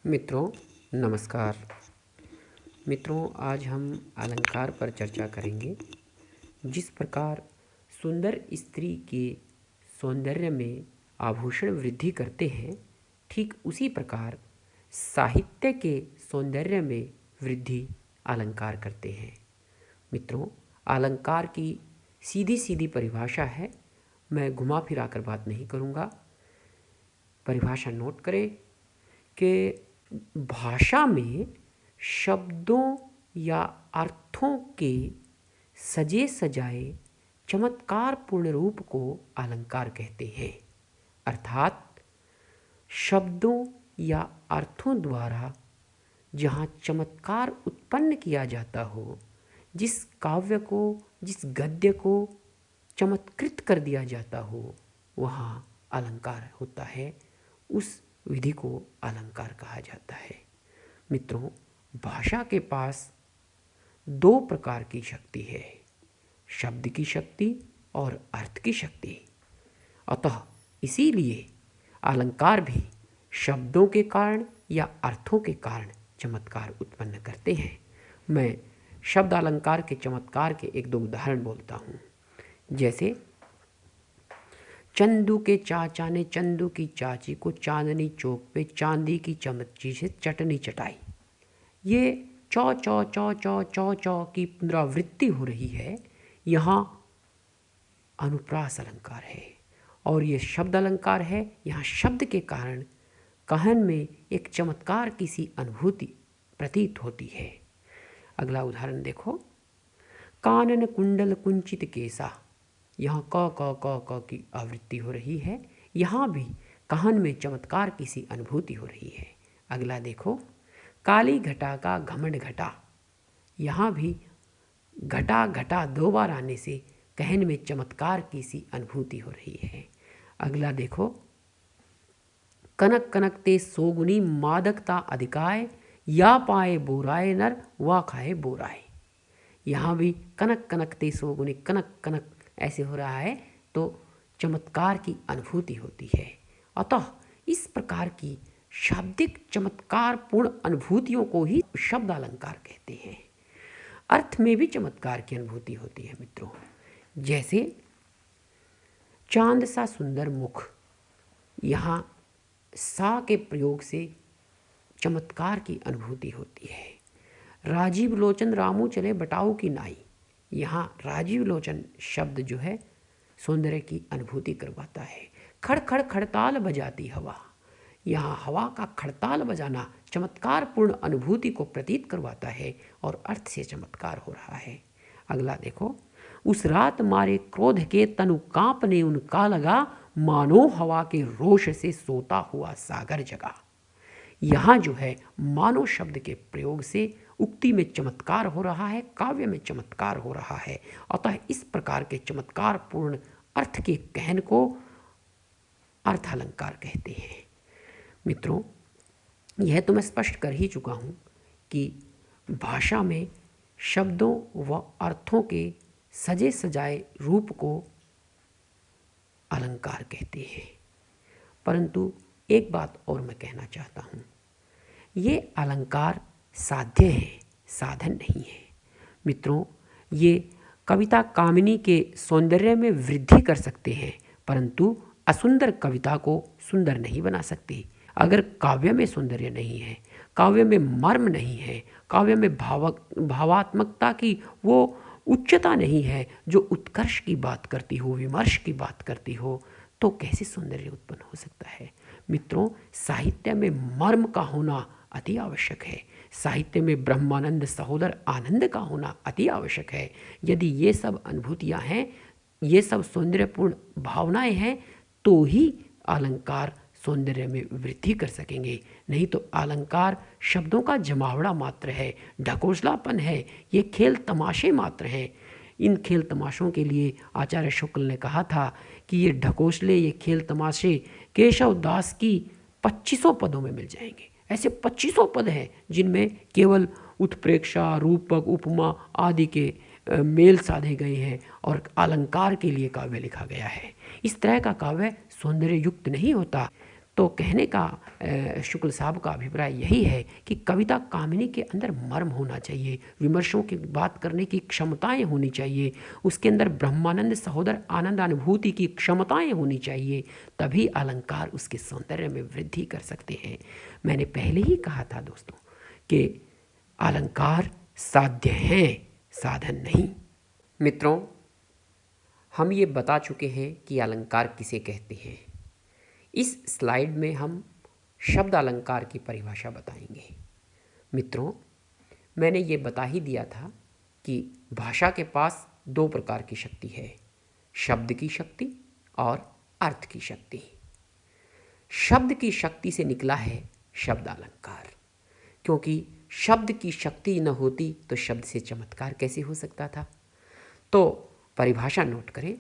मित्रों नमस्कार। मित्रों, आज हम अलंकार पर चर्चा करेंगे। जिस प्रकार सुंदर स्त्री के सौंदर्य में आभूषण वृद्धि करते हैं, ठीक उसी प्रकार साहित्य के सौंदर्य में वृद्धि अलंकार करते हैं। मित्रों, अलंकार की सीधी सीधी परिभाषा है, मैं घुमा फिरा कर बात नहीं करूँगा। परिभाषा नोट करें कि भाषा में शब्दों या अर्थों के सजे सजाए चमत्कारपूर्ण रूप को अलंकार कहते हैं। अर्थात शब्दों या अर्थों द्वारा जहाँ चमत्कार उत्पन्न किया जाता हो, जिस काव्य को, जिस गद्य को चमत्कृत कर दिया जाता हो, वहाँ अलंकार होता है। उस विधि को अलंकार कहा जाता है। मित्रों, भाषा के पास दो प्रकार की शक्ति है, शब्द की शक्ति और अर्थ की शक्ति। अतः इसीलिए अलंकार भी शब्दों के कारण या अर्थों के कारण चमत्कार उत्पन्न करते हैं। मैं शब्द अलंकार के चमत्कार के एक दो उदाहरण बोलता हूँ। जैसे चंदू के चाचा ने चंदू की चाची को चांदनी चौक पे चांदी की चमची से चटनी चटाई। ये चौ चौ चौ चौ चौ चौ की पुनरावृत्ति हो रही है। यहाँ अनुप्रास अलंकार है और ये शब्द अलंकार है। यहाँ शब्द के कारण कहन में एक चमत्कार किसी अनुभूति प्रतीत होती है। अगला उदाहरण देखो, कानन कुंडल कुंचित केसा। यहाँ क की आवृत्ति हो रही है। यहाँ भी कहन में चमत्कार किसी अनुभूति हो रही है। अगला देखो, काली घटा का घमंड घटा। यहाँ भी घटा घटा दो बार आने से कहन में चमत्कार किसी अनुभूति हो रही है। अगला देखो, कनक कनक ते सोगुनी मादकता अधिकाय, या पाए बोराए नर वा खाए बोराए। यहाँ भी कनक कनक ते सोगुनी, कनक कनक ऐसे हो रहा है तो चमत्कार की अनुभूति होती है। अतः इस प्रकार की शाब्दिक चमत्कारपूर्ण अनुभूतियों को ही शब्द अलंकार कहते हैं। अर्थ में भी चमत्कार की अनुभूति होती है मित्रों। जैसे चांद सा सुंदर मुख, यहाँ सा के प्रयोग से चमत्कार की अनुभूति होती है। राजीव लोचन रामू चले बटाऊ की नाई। यहाँ राजीव लोचन शब्द जो है सौंदर्य की अनुभूति करवाता है। खड़ खड़ खड़ताल बजाती हवा। यहाँ हवा का खड़ताल बजाना चमत्कारपूर्ण अनुभूति को प्रतीत करवाता है और अर्थ से चमत्कार हो रहा है। अगला देखो, उस रात मारे क्रोध के तनु कांपने उनका लगा, मानो हवा के रोष से सोता हुआ सागर जगा। यहाँ जो है मानो शब्द के प्रयोग से उक्ति में चमत्कार हो रहा है, काव्य में चमत्कार हो रहा है। अतः इस प्रकार के चमत्कारपूर्ण अर्थ के कहन को अर्थ अलंकार कहते हैं। मित्रों, यह तो मैं स्पष्ट कर ही चुका हूँ कि भाषा में शब्दों व अर्थों के सजे सजाए रूप को अलंकार कहते हैं। परंतु एक बात और मैं कहना चाहता हूँ, ये अलंकार साध्य है, साधन नहीं है। मित्रों, ये कविता कामिनी के सौंदर्य में वृद्धि कर सकते हैं, परंतु असुंदर कविता को सुंदर नहीं बना सकते। अगर काव्य में सौंदर्य नहीं है, काव्य में मर्म नहीं है, काव्य में भावात्मकता की वो उच्चता नहीं है जो उत्कर्ष की बात करती हो, विमर्श की बात करती हो, तो कैसे सौंदर्य उत्पन्न हो सकता है। मित्रों, साहित्य में मर्म का होना अति आवश्यक है। साहित्य में ब्रह्मानंद सहोदर आनंद का होना अति आवश्यक है। यदि ये सब अनुभूतियाँ हैं, ये सब सौंदर्यपूर्ण भावनाएं हैं, तो ही अलंकार सौंदर्य में वृद्धि कर सकेंगे। नहीं तो अलंकार शब्दों का जमावड़ा मात्र है, ढकोसलापन है, ये खेल तमाशे मात्र हैं। इन खेल तमाशों के लिए आचार्य शुक्ल ने कहा था कि ये ढकोसले, ये खेल तमाशे केशव दास की 2500 पदों में मिल जाएंगे। ऐसे 2500 पद हैं जिनमें केवल उत्प्रेक्षा, रूपक, उपमा आदि के मेल साधे गए हैं और अलंकार के लिए काव्य लिखा गया है। इस तरह का काव्य सौंदर्य युक्त नहीं होता। तो कहने का शुक्ल साहब का अभिप्राय यही है कि कविता कामिनी के अंदर मर्म होना चाहिए, विमर्शों की बात करने की क्षमताएं होनी चाहिए, उसके अंदर ब्रह्मानंद सहोदर आनंद अनुभूति की क्षमताएं होनी चाहिए, तभी अलंकार उसके सौंदर्य में वृद्धि कर सकते हैं। मैंने पहले ही कहा था दोस्तों कि अलंकार साध्य हैं, साधन नहीं। मित्रों, हम ये बता चुके हैं कि अलंकार किसे कहते हैं। इस स्लाइड में हम शब्द अलंकार की परिभाषा बताएंगे। मित्रों, मैंने ये बता ही दिया था कि भाषा के पास दो प्रकार की शक्ति है, शब्द की शक्ति और अर्थ की शक्ति। शब्द की शक्ति से निकला है शब्द अलंकार, क्योंकि शब्द की शक्ति न होती तो शब्द से चमत्कार कैसे हो सकता था। तो परिभाषा नोट करें,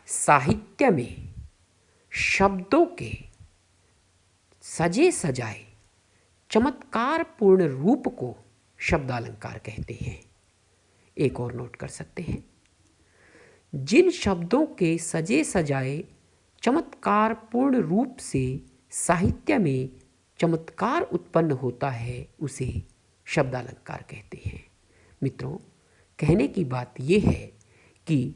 साहित्य में शब्दों के सजे सजाए चमत्कार पूर्ण रूप को शब्दालंकार कहते हैं। एक और नोट कर सकते हैं, जिन शब्दों के सजे सजाए चमत्कार पूर्ण रूप से साहित्य में चमत्कार उत्पन्न होता है उसे शब्दालंकार कहते हैं। मित्रों, कहने की बात यह है कि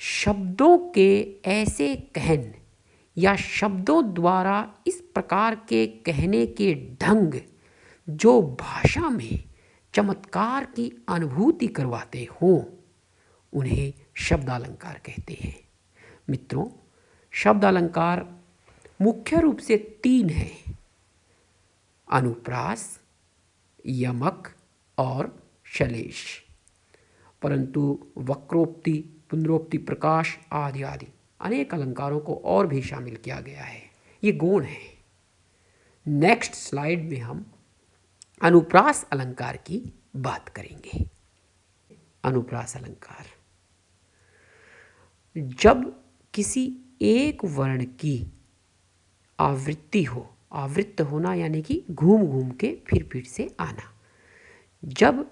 शब्दों के ऐसे कहन या शब्दों द्वारा इस प्रकार के कहने के ढंग जो भाषा में चमत्कार की अनुभूति करवाते हों, उन्हें शब्दालंकार कहते हैं। मित्रों, शब्दालंकार मुख्य रूप से तीन हैं, अनुप्रास, यमक और श्लेष, परंतु वक्रोक्ति, पुनरोक्ति, प्रकाश आदि आदि अनेक अलंकारों को और भी शामिल किया गया है। ये गुण है। नेक्स्ट स्लाइड में हम अनुप्रास अलंकार की बात करेंगे। अनुप्रास अलंकार, जब किसी एक वर्ण की आवृत्ति हो, आवृत्त होना यानी कि घूम घूम के फिर से आना, जब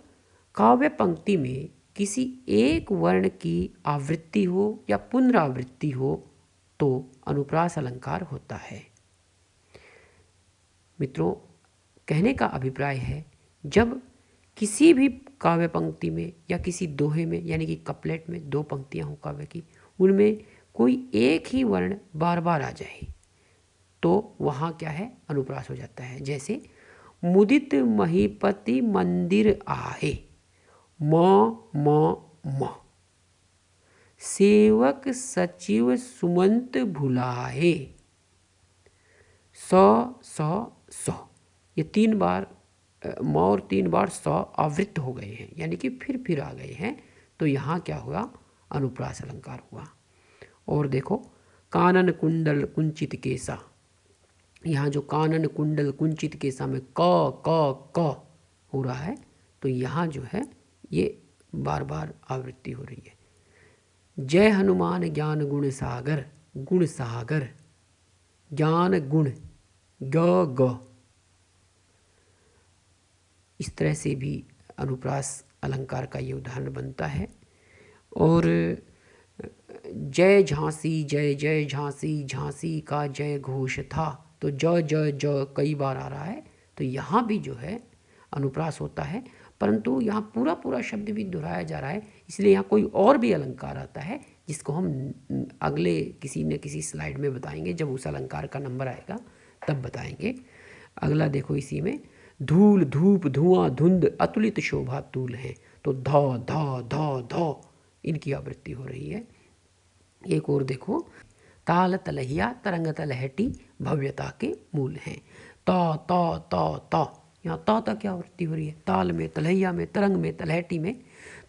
काव्य पंक्ति में किसी एक वर्ण की आवृत्ति हो या पुनरावृत्ति हो तो अनुप्रास अलंकार होता है। मित्रों, कहने का अभिप्राय है, जब किसी भी काव्य पंक्ति में या किसी दोहे में यानी कि कपलेट में दो पंक्तियां हो काव्य की, उनमें कोई एक ही वर्ण बार बार आ जाए तो वहाँ क्या है, अनुप्रास हो जाता है। जैसे मुदित महीपति मंदिर आहे, म सेवक सचिव सुमंत भुलाए, स ये तीन बार म और तीन बार स आवृत्त हो गए हैं यानी कि फिर आ गए हैं, तो यहाँ क्या हुआ, अनुप्रास अलंकार हुआ। और देखो, कानन कुंडल कुंचित केसा, यहाँ जो कानन कुंडल कुंचित केसा में क हो रहा है, तो यहाँ जो है ये बार बार आवृत्ति हो रही है। जय हनुमान ज्ञान गुण सागर, गुण सागर, ज्ञान गुण ग, इस तरह से भी अनुप्रास अलंकार का ये उदाहरण बनता है। और जय झांसी, जय जय झांसी, झांसी का जय घोष था, तो ज कई बार आ रहा है, तो यहाँ भी जो है अनुप्रास होता है, परंतु यहाँ पूरा शब्द भी दोहराया जा रहा है, इसलिए यहाँ कोई और भी अलंकार आता है जिसको हम अगले किसी न किसी स्लाइड में बताएंगे, जब उस अलंकार का नंबर आएगा तब बताएंगे। अगला देखो, इसी में धूल धूप धुआं धुंध अतुलित शोभा तूल है, तो ध इनकी आवृत्ति हो रही है। एक और देखो, ताल तलहिया तरंग तलहटी भव्यता के मूल हैं, त यहाँ त क्या आवृत्ति हो रही है, ताल में, तलहिया में, तरंग में, तलहटी में,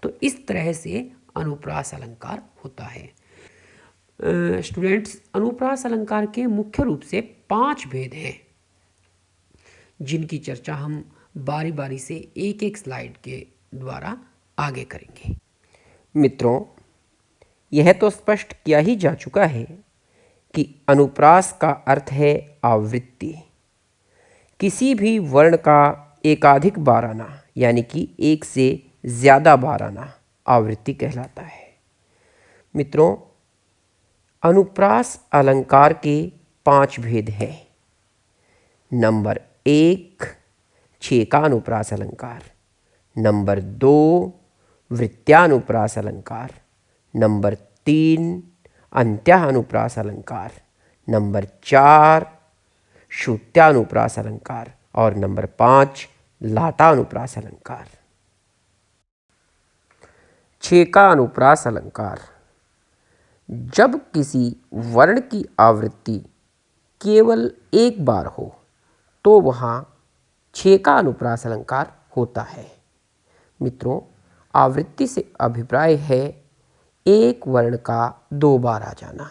तो इस तरह से अनुप्रास अलंकार होता है। स्टूडेंट्स, अनुप्रास अलंकार के मुख्य रूप से 5 भेद हैं, जिनकी चर्चा हम बारी बारी से एक एक स्लाइड के द्वारा आगे करेंगे। मित्रों, यह तो स्पष्ट किया ही जा चुका है कि अनुप्रास का अर्थ है आवृत्ति। किसी भी वर्ण का एकाधिक बार आना यानी कि एक से ज़्यादा बार आना आवृत्ति कहलाता है। मित्रों, अनुप्रास अलंकार के 5 भेद हैं। नंबर 1 छेकानुप्रास अलंकार, नंबर 2 वृत्त्यानुप्रास अलंकार, नंबर 3 अंत्यानुप्रास अलंकार, नंबर 4 श्रुत्यानुप्रास अलंकार और नंबर 5 लाटानुप्रास अलंकार। छेकानुप्रास अलंकार। जब किसी वर्ण की आवृत्ति केवल एक बार हो तो वहाँ छेकानुप्रास अलंकार होता है। मित्रों, आवृत्ति से अभिप्राय है एक वर्ण का 2 बार आ जाना।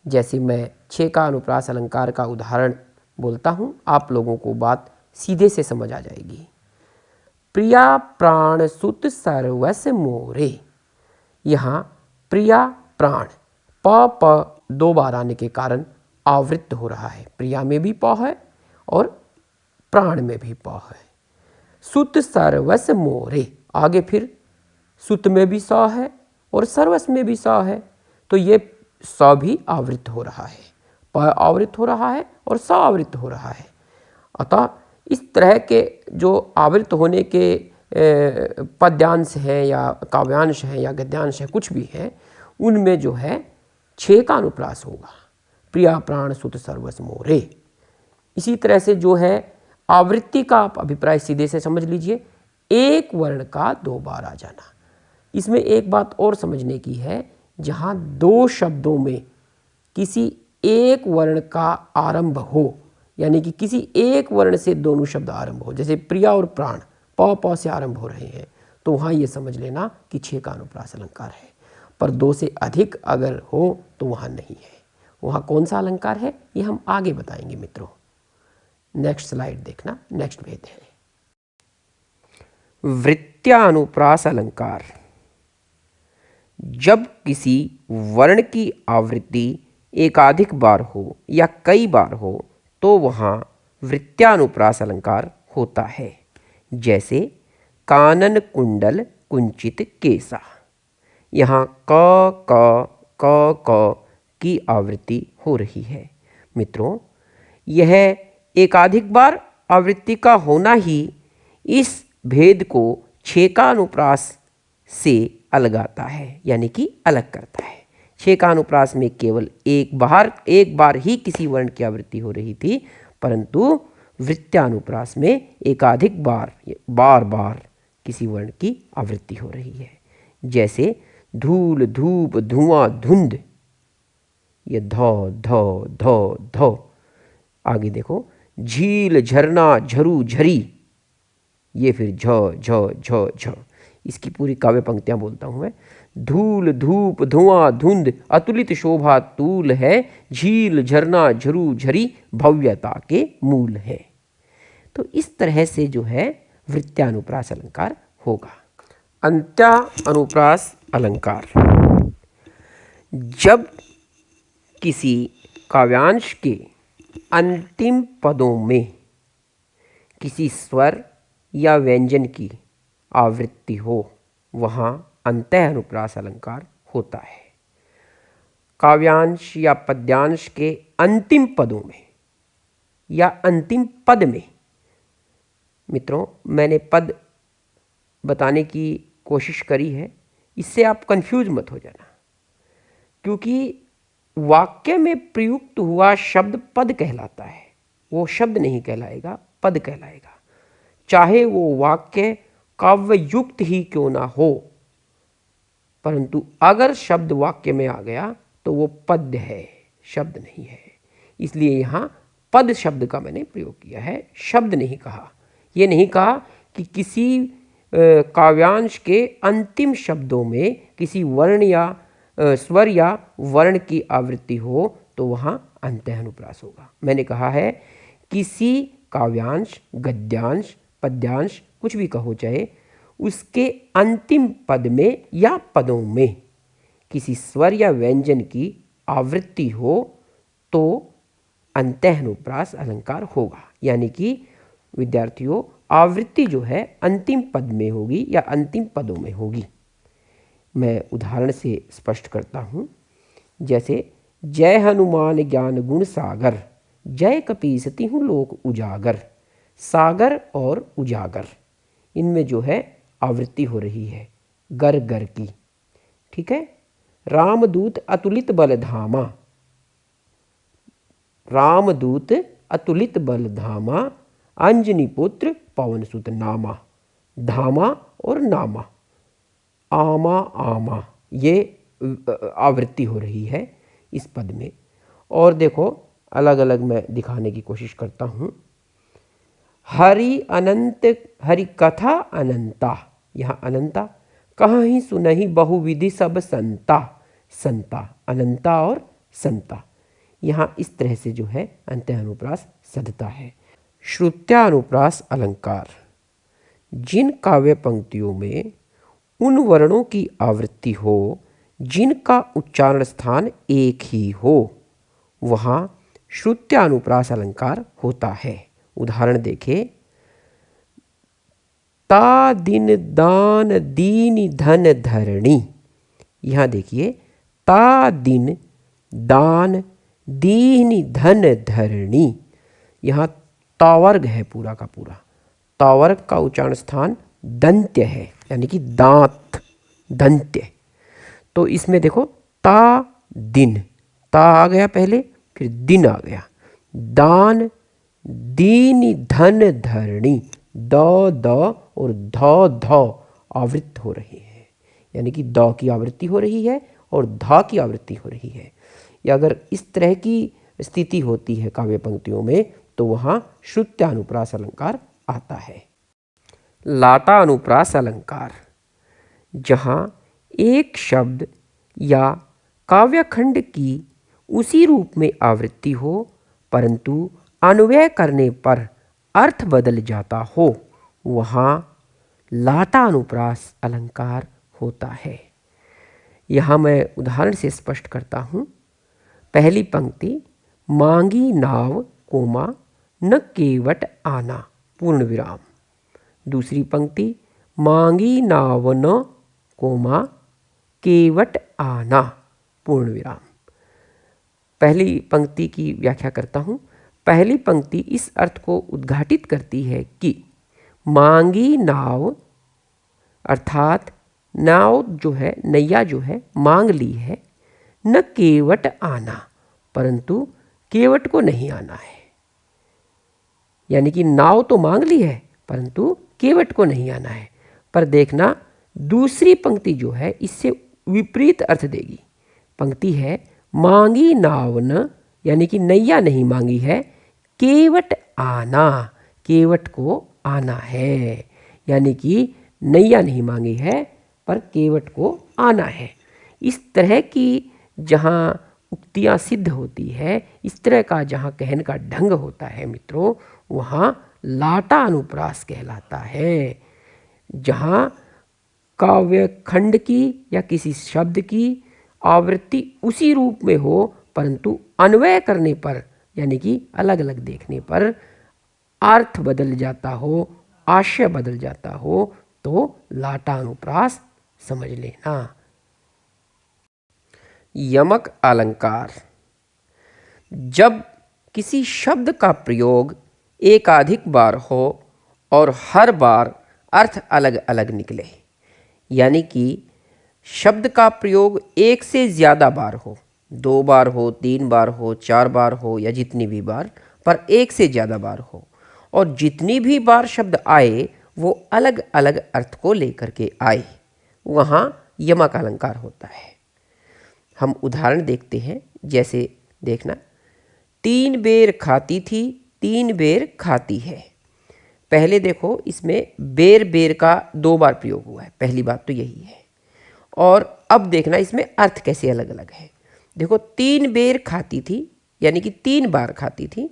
जैसे मैं छेकानुप्रास अलंकार का उदाहरण बोलता हूँ, आप लोगों को बात सीधे से समझ आ जाएगी। प्रिया प्राण सुत सर्वस्व मोरे। यहाँ प्रिया प्राण प 2 बार आने के कारण आवृत्त हो रहा है। प्रिया में भी प है और प्राण में भी प है। सुत सर्वस्व मोरे, आगे फिर सुत में भी स है और सर्वस्व में भी स है, तो ये स भी आवृत्त हो रहा है, प आवृत्त हो रहा है और स आवृत्त हो रहा है। अतः इस तरह के जो आवृत्त होने के पद्यांश हैं या काव्यांश हैं या गद्यांश हैं, कुछ भी हैं, उनमें जो है छेकानुप्रास होगा। प्रिया प्राण सुत सर्वस्व मोरे। इसी तरह से जो है आवृत्ति का आप अभिप्राय सीधे से समझ लीजिए, एक वर्ण का 2 बार आ जाना। इसमें एक बात और समझने की है, जहाँ 2 शब्दों में किसी एक वर्ण का आरंभ हो, यानी कि किसी एक वर्ण से दोनों शब्द आरंभ हो, जैसे प्रिया और प्राण प से आरंभ हो रहे हैं, तो वहाँ ये समझ लेना कि छेकानुप्रास अलंकार है। पर 2 से अधिक अगर हो तो वहाँ नहीं है। वहाँ कौन सा अलंकार है ये हम आगे बताएंगे मित्रों। नेक्स्ट स्लाइड देखना, नेक्स्ट भेद है वृत्त्यानुप्रास अलंकार। जब किसी वर्ण की आवृत्ति एकाधिक बार हो या कई बार हो तो वहाँ वृत्त्यानुप्रास अलंकार होता है। जैसे कानन कुंडल कुंचित केसा। यहाँ क की आवृत्ति हो रही है। मित्रों, यह एकाधिक बार आवृत्ति का होना ही इस भेद को छेकानुप्रास से अलगाता है, यानी कि अलग करता है। छेकानुप्रास में केवल एक बार ही किसी वर्ण की आवृत्ति हो रही थी, परंतु वृत्त्यानुप्रास में एकाधिक बार किसी वर्ण की आवृत्ति हो रही है। जैसे धूल धूप धुआं धुंध, ये ध। आगे देखो, झील झरना झरू झरी, ये फिर झ। इसकी पूरी काव्य पंक्तियां बोलता हूं मैं। धूल धूप धुआं धुंध अतुलित शोभा तूल है, झील झरना झरू झरी भव्यता के मूल है। तो इस तरह से जो है वृत्त्यानुप्रास अलंकार होगा। अंत्यानुप्रास अलंकार। जब किसी काव्यांश के अंतिम पदों में किसी स्वर या व्यंजन की आवृत्ति हो, वहाँ अंत्यानुप्रास अलंकार होता है। काव्यांश या पद्यांश के अंतिम पदों में या अंतिम पद में, मित्रों मैंने पद बताने की कोशिश करी है, इससे आप कंफ्यूज मत हो जाना, क्योंकि वाक्य में प्रयुक्त हुआ शब्द पद कहलाता है, वो शब्द नहीं कहलाएगा, पद कहलाएगा। चाहे वो वाक्य काव्य युक्त ही क्यों ना हो, परंतु अगर शब्द वाक्य में आ गया तो वो पद है, शब्द नहीं है। इसलिए यहाँ पद शब्द का मैंने प्रयोग किया है, शब्द नहीं कहा। ये नहीं कहा कि किसी काव्यांश के अंतिम शब्दों में किसी वर्ण या स्वर या वर्ण की आवृत्ति हो तो वहाँ अंत्यानुप्रास होगा। मैंने कहा है किसी काव्यांश, गद्यांश, पद्यांश, कुछ भी कहो चाहे, उसके अंतिम पद में या पदों में किसी स्वर या व्यंजन की आवृत्ति हो तो अंत्यानुप्रास अलंकार होगा। यानी कि विद्यार्थियों, आवृत्ति जो है अंतिम पद में होगी या अंतिम पदों में होगी। मैं उदाहरण से स्पष्ट करता हूँ। जैसे जय हनुमान ज्ञान गुण सागर, जय कपीस तिहुँ लोक उजागर। सागर और उजागर इनमें जो है आवृत्ति हो रही है गर गर की। ठीक है। रामदूत अतुलित बल धामा, रामदूत अतुलित बल धामा, अंजनी पुत्र पवन सुत नामा। धामा और नामा, आमा आमा, ये आवृत्ति हो रही है इस पद में। और देखो अलग अलग मैं दिखाने की कोशिश करता हूँ। हरि अनंत, हरि कथा अनंता, यहाँ अनंता, कहाँ ही सुनहि बहुविधि सब संता। संता, अनंता और संता, यहाँ इस तरह से जो है अंत्यानुप्रास सधता है। श्रुत्यानुप्रास अलंकार, जिन काव्य पंक्तियों में उन वर्णों की आवृत्ति हो जिनका उच्चारण स्थान एक ही हो, वहाँ श्रुत्यानुप्रास अलंकार होता है। उदाहरण देखें। ता दिन दान दीन धन धरणी, यहाँ देखिए ता दिन दान दीन धन धरणी, यहाँ तावर्ग है पूरा का पूरा। तावर्ग का उच्चारण स्थान दंत्य है, यानी कि दांत, दंत्य। तो इसमें देखो ता दिन, ता आ गया पहले, फिर दिन आ गया। दान दीन धन धरणी, द द और ध ध आवृत्त हो रही है, यानी कि द की आवृत्ति हो रही है और ध की आवृत्ति हो रही है। या अगर इस तरह की स्थिति होती है काव्य पंक्तियों में तो वहाँ श्रुत्यानुप्रास अलंकार आता है। लाटानुप्रास अलंकार, जहाँ एक शब्द या काव्यखंड की उसी रूप में आवृत्ति हो परंतु अन्वय करने पर अर्थ बदल जाता हो, वहाँ लाटानुप्रास अलंकार होता है। यहाँ मैं उदाहरण से स्पष्ट करता हूँ। पहली पंक्ति, मांगी नाव कोमा न केवट आना, पूर्ण विराम। दूसरी पंक्ति, मांगी नाव न कोमा केवट आना, पूर्ण विराम। पहली पंक्ति की व्याख्या करता हूँ। पहली पंक्ति इस अर्थ को उद्घाटित करती है कि मांगी नाव, अर्थात नाव जो है, नैया जो है, मांग ली है, न केवट आना, परंतु केवट को नहीं आना है। यानी कि नाव तो मांग ली है परंतु केवट को नहीं आना है। पर देखना दूसरी पंक्ति जो है इससे विपरीत अर्थ देगी। पंक्ति है मांगी नाव न, यानी कि नैया नहीं मांगी है, केवट आना, केवट को आना है। यानी कि नैया नहीं मांगी है पर केवट को आना है। इस तरह की जहाँ उक्तियाँ सिद्ध होती है, इस तरह का जहाँ कहने का ढंग होता है मित्रों, वहाँ लाटानुप्रास कहलाता है। जहाँ काव्य खंड की या किसी शब्द की आवृत्ति उसी रूप में हो परंतु अन्वय करने पर, यानी कि अलग अलग देखने पर अर्थ बदल जाता हो, आशय बदल जाता हो, तो लाटानुप्रास समझ लेना। यमक अलंकार, जब किसी शब्द का प्रयोग एकाधिक बार हो और हर बार अर्थ अलग अलग निकले, यानी कि शब्द का प्रयोग एक से ज़्यादा बार हो, 2 बार हो, 3 बार हो, 4 बार हो या जितनी भी बार, पर एक से ज़्यादा बार हो और जितनी भी बार शब्द आए वो अलग अलग अर्थ को लेकर के आए, वहाँ यमक अलंकार होता है। हम उदाहरण देखते हैं। जैसे देखना, 3 बेर खाती थी, 3 बेर खाती है। पहले देखो इसमें बेर बेर का 2 बार प्रयोग हुआ है, पहली बात तो यही है। और अब देखना इसमें अर्थ कैसे अलग अलग है। देखो 3 बेर खाती थी यानी कि 3 बार खाती थी,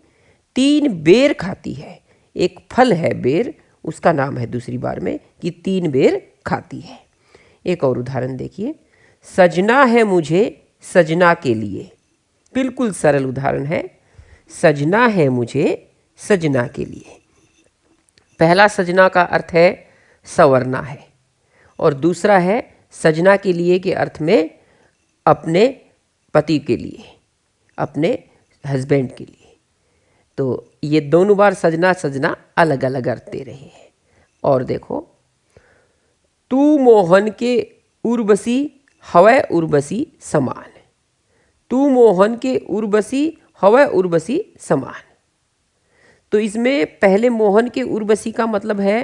3 बेर खाती है। एक फल है बेर, उसका नाम है दूसरी बार में कि 3 बेर खाती है। एक और उदाहरण देखिए, सजना है मुझे सजना के लिए। बिल्कुल सरल उदाहरण है, सजना है मुझे सजना के लिए। पहला सजना का अर्थ है संवरना है और दूसरा है सजना के लिए के अर्थ में अपने पति के लिए। अपने हस्बैंड के लिए। तो ये दोनों बार सजना सजना अलग अलग अर्थ दे रहे हैं। और देखो, तू मोहन के उर्वशी हवै उर्वशी समान, तू मोहन के उर्वशी हवै उर्वशी समान। तो इसमें पहले मोहन के उर्वशी का मतलब है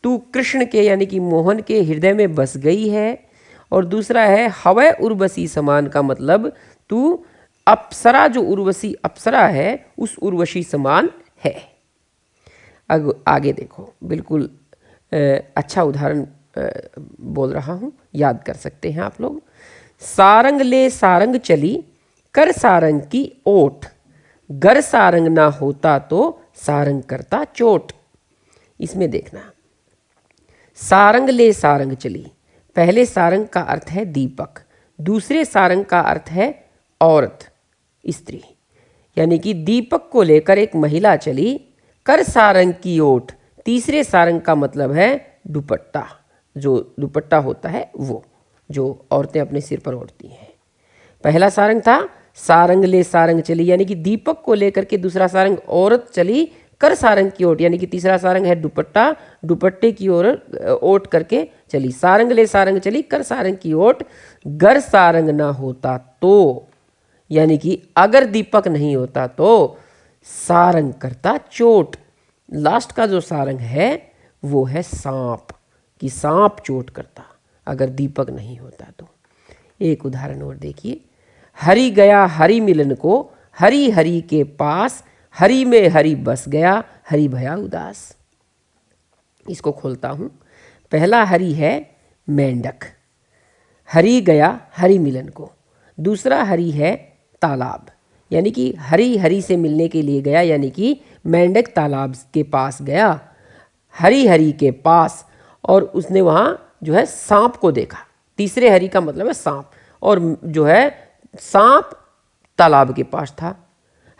तू कृष्ण के यानी कि मोहन के हृदय में बस गई है, और दूसरा है हवै उर्वशी समान का मतलब तू अप्सरा, जो उर्वशी अप्सरा है उस उर्वशी समान है। आगे देखो, बिल्कुल अच्छा उदाहरण बोल रहा हूँ, याद कर सकते हैं आप लोग। सारंग ले सारंग चली कर सारंग की ओट, गर सारंग ना होता तो सारंग करता चोट। इसमें देखना, सारंग ले सारंग चली, पहले सारंग का अर्थ है दीपक, दूसरे सारंग का अर्थ है औरत, स्त्री। यानी कि दीपक को लेकर एक महिला चली, कर सारंग की ओट, तीसरे सारंग का मतलब है दुपट्टा, जो दुपट्टा होता है वो जो औरतें अपने सिर पर ओढ़ती हैं। पहला सारंग था सारंग ले सारंग चली, यानी कि दीपक को लेकर के दूसरा सारंग औरत चली कर सारंग की ओट, यानी कि तीसरा सारंग है दुपट्टा, दुपट्टे की ओर ओट करके चली। सारंग ले सारंग चली कर सारंग की ओट, गर सारंग ना होता तो, यानी कि अगर दीपक नहीं होता तो सारंग करता चोट। लास्ट का जो सारंग है वो है सांप, कि सांप चोट करता अगर दीपक नहीं होता तो। एक उदाहरण और देखिए, हरि गया हरि मिलन को, हरि हरि के पास, हरि में हरि बस गया, हरि भया उदास। इसको खोलता हूँ। पहला हरि है मेंढक, हरि गया हरि मिलन को। दूसरा हरि है तालाब, यानी कि हरि हरि से मिलने के लिए गया, यानी कि मेंढक तालाब के पास गया, हरि हरि के पास, और उसने वहाँ जो है सांप को देखा। तीसरे हरि का मतलब है सांप, और जो है सांप तालाब के पास था।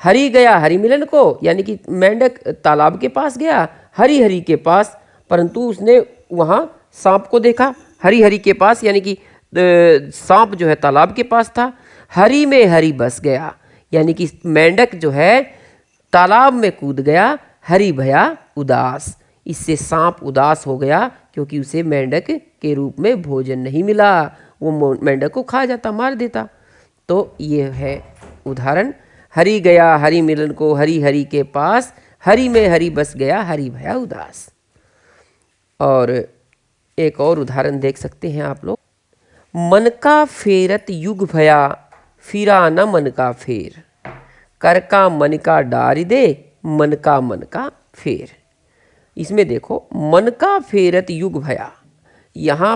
हरि गया हरि मिलन को, यानी कि मेंढक तालाब के पास गया हरि हरि के पास, परंतु उसने वहाँ सांप को देखा हरि हरि के पास, यानी कि सांप जो है तालाब के पास था। हरि में हरि बस गया, यानी कि मेंढक जो है तालाब में कूद गया, हरि भया उदास। इससे सांप उदास हो गया क्योंकि उसे मेंढक के रूप में भोजन नहीं मिला, वो मेंढक को खा जाता, मार देता। तो ये है उदाहरण, हरि गया हरि मिलन को, हरि हरि के पास, हरि में हरि बस गया, हरि भया उदास। और एक और उदाहरण देख सकते हैं आप लोग। मन का फेरत युग भया, फिरा न मन का फेर, कर का मन का डारी दे, मन का फेर। इसमें देखो, मन का फेरत युग भया, यहाँ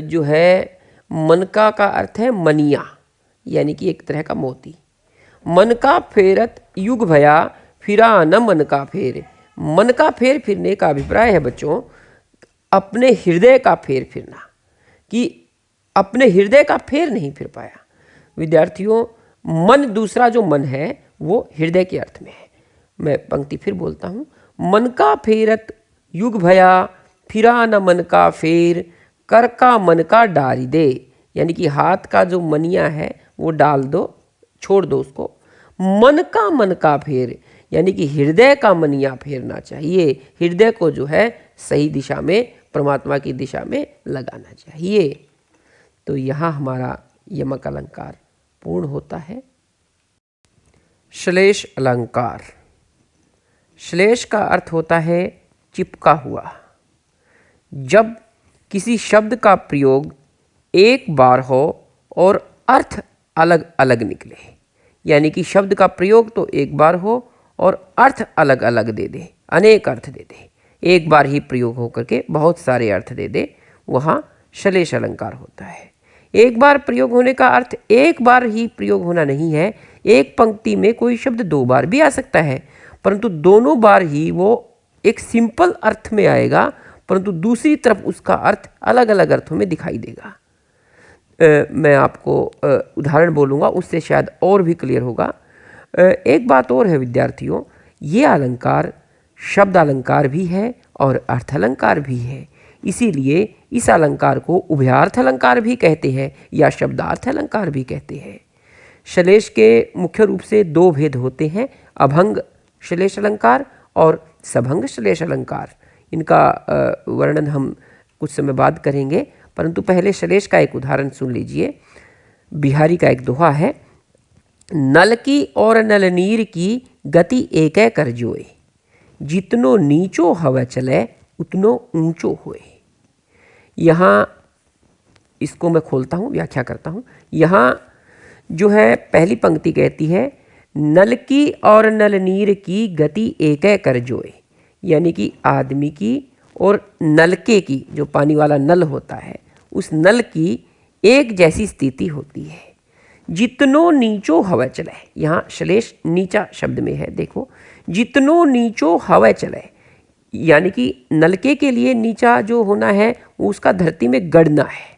जो है मन का अर्थ है मनिया, यानी कि एक तरह का मोती। मन का फेरत युग भया, फिरा न मन का फेर। मन का फेर फिरने का अभिप्राय है बच्चों अपने हृदय का फेर फिरना, कि अपने हृदय का फेर नहीं फिर पाया। विद्यार्थियों, मन, दूसरा जो मन है वो हृदय के अर्थ में है। मैं पंक्ति फिर बोलता हूँ। मन का फेरत युग भया, फिरा न मन का फेर, कर का मन का डारी दे, यानी कि हाथ का जो मनिया है वो डाल दो, छोड़ दो उसको। मन का फेर, यानी कि हृदय का मनिया फेरना चाहिए, हृदय को जो है सही दिशा में, परमात्मा की दिशा में लगाना चाहिए। तो यहाँ हमारा यमक अलंकार पूर्ण होता है। श्लेष अलंकार। श्लेष का अर्थ होता है चिपका हुआ। जब किसी शब्द का प्रयोग एक बार हो और अर्थ अलग अलग निकले, यानी कि शब्द का प्रयोग तो एक बार हो और अर्थ अलग अलग दे दे, अनेक अर्थ दे दे, एक बार ही प्रयोग होकर के बहुत सारे अर्थ दे दे, वहाँ श्लेष अलंकार होता है। एक बार प्रयोग होने का अर्थ एक बार ही प्रयोग होना नहीं है। एक पंक्ति में कोई शब्द दो बार भी आ सकता है, परंतु दोनों बार ही वो एक सिंपल अर्थ में आएगा, परंतु दूसरी तरफ उसका अर्थ अलग अलग अर्थों में दिखाई देगा। मैं आपको उदाहरण बोलूँगा, उससे शायद और भी क्लियर होगा। एक बात और है विद्यार्थियों, ये अलंकार शब्द अलंकार भी है और अर्थ अलंकार भी है, इसीलिए इस अलंकार को उभयार्थ अलंकार भी कहते हैं या शब्दार्थ अलंकार भी कहते हैं। श्लेष के मुख्य रूप से दो भेद होते हैं, अभंग श्लेष अलंकार और सभंग श्लेष अलंकार। इनका वर्णन हम कुछ समय बाद करेंगे, परंतु पहले श्लेष का एक उदाहरण सुन लीजिए। बिहारी का एक दोहा है, नल की और नलनीर की गति एकै कर जोए, जितनो नीचो हवा चले उतनो ऊंचो होए। यहाँ इसको मैं खोलता हूँ, व्याख्या करता हूँ। यहाँ जो है पहली पंक्ति कहती है, नल की और नलनीर की गति एकै कर जोए, यानी कि आदमी की और नलके की, जो पानी वाला नल होता है, उस नल की एक जैसी स्थिति होती है। जितनो नीचो हवा चले, यहाँ श्लेष नीचा शब्द में है, देखो, जितनो नीचो हवा चले, यानी कि नलके के लिए नीचा जो होना है वो उसका धरती में गड़ना है,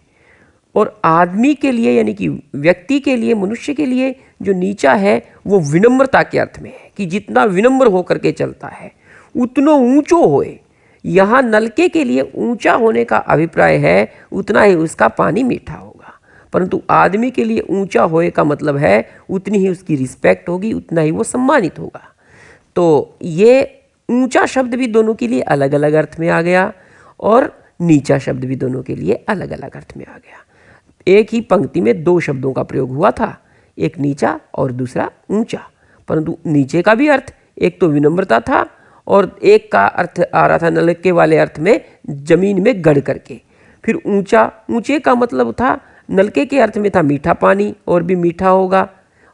और आदमी के लिए यानी कि व्यक्ति के लिए, मनुष्य के लिए जो नीचा है वो विनम्रता के अर्थ में है कि जितना विनम्र होकर के चलता है उतनो ऊंचो होए। यहाँ नलके के लिए ऊंचा होने का अभिप्राय है, उतना ही उसका पानी मीठा होगा, परंतु आदमी के लिए ऊंचा होए का मतलब है उतनी ही उसकी रिस्पेक्ट होगी, उतना ही वो सम्मानित होगा। तो ये ऊंचा शब्द भी दोनों के लिए अलग अलग अर्थ में आ गया और नीचा शब्द भी दोनों के लिए अलग अलग अर्थ में आ गया। एक ही पंक्ति में दो शब्दों का प्रयोग हुआ था, एक नीचा और दूसरा ऊंचा, परंतु नीचे का भी अर्थ एक तो विनम्रता था और एक का अर्थ आ रहा था नलके वाले अर्थ में जमीन में गड़ करके। फिर ऊंचा, ऊंचे का मतलब था नलके के अर्थ में था मीठा पानी और भी मीठा होगा,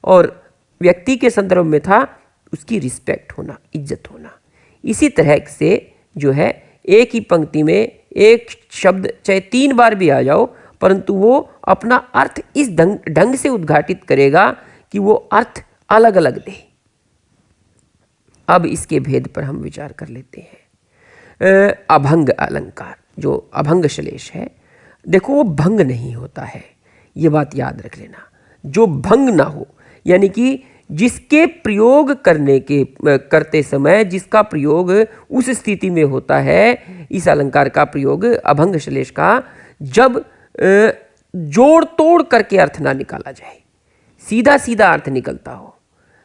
और व्यक्ति के संदर्भ में था उसकी रिस्पेक्ट होना, इज्जत होना। इसी तरह से जो है एक ही पंक्ति में एक शब्द चाहे 3 बार भी आ जाओ, परंतु वो अपना अर्थ इस ढंग से उद्घाटित करेगा कि वो अर्थ अलग अलग दे। अब इसके भेद पर हम विचार कर लेते हैं। अभंग अलंकार, जो अभंग श्लेष है, देखो वो भंग नहीं होता है, ये बात याद रख लेना। जो भंग ना हो, यानी कि जिसके प्रयोग करते समय जिसका प्रयोग उस स्थिति में होता है, इस अलंकार का प्रयोग अभंग श्लेष का, जब जोड़ तोड़ करके अर्थ ना निकाला जाए, सीधा सीधा अर्थ निकलता हो,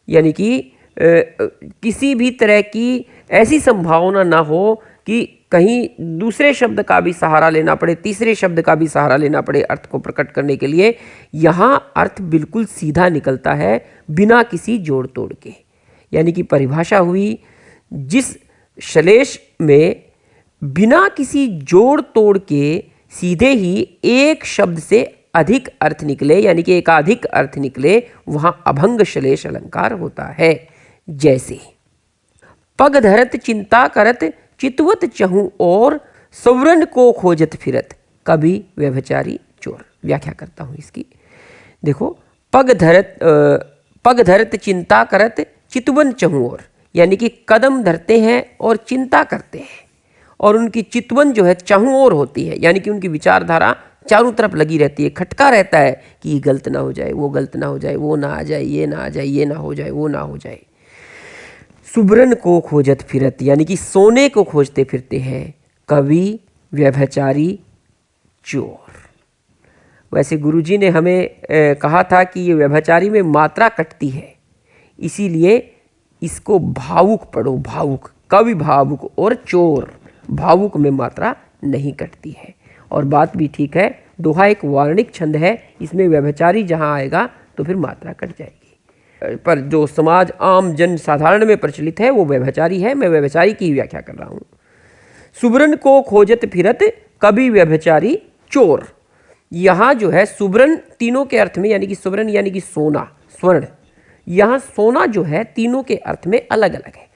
यानी कि किसी भी तरह की ऐसी संभावना ना हो कि कहीं दूसरे शब्द का भी सहारा लेना पड़े, तीसरे शब्द का भी सहारा लेना पड़े अर्थ को प्रकट करने के लिए। यहाँ अर्थ बिल्कुल सीधा निकलता है बिना किसी जोड़ तोड़ के। यानी कि परिभाषा हुई, जिस श्लेष में बिना किसी जोड़ तोड़ के सीधे ही एक शब्द से अधिक अर्थ निकले, यानी कि एकाधिक अर्थ निकले, वहाँ अभंग श्लेष अलंकार होता है। जैसे पग धरत चिंता करत चितवत चहु और सवरन को खोजत फिरत कभी व्यभिचारी चोर। व्याख्या करता हूँ इसकी। देखो, पग धरत चिंता करत चितवन चहु और, यानी कि कदम धरते हैं और चिंता करते हैं, और उनकी चितवन जो है चाहू और होती है, यानी कि उनकी विचारधारा चारों तरफ लगी रहती है, खटका रहता है कि ये गलत ना हो जाए, वो गलत ना हो जाए, वो ना आ जाए, ये ना आ जाए, ये ना हो जाए, वो ना हो जाए। सुबरन को खोजत फिरत, यानी कि सोने को खोजते फिरते हैं, कवि व्यभिचारी चोर। वैसे गुरुजी ने हमें कहा था कि ये व्यभिचारी में मात्रा कटती है, इसीलिए इसको भावुक पढ़ो, भावुक, कवि भावुक और चोर, भावुक में मात्रा नहीं कटती है। और बात भी ठीक है, दोहा एक वार्णिक छंद है, इसमें व्यभिचारी जहाँ आएगा तो फिर मात्रा कट जाएगी। पर जो समाज आम जन साधारण में प्रचलित है वो व्यभिचारी है, मैं व्यभिचारी की ही व्याख्या कर रहा हूँ। सुबरन को खोजत फिरत कभी व्यभिचारी चोर। यहाँ जो है सुबरन तीनों के अर्थ में, यानी कि सुबरन यानी कि सोना, स्वर्ण, यहाँ सोना जो है तीनों के अर्थ में अलग अलग है।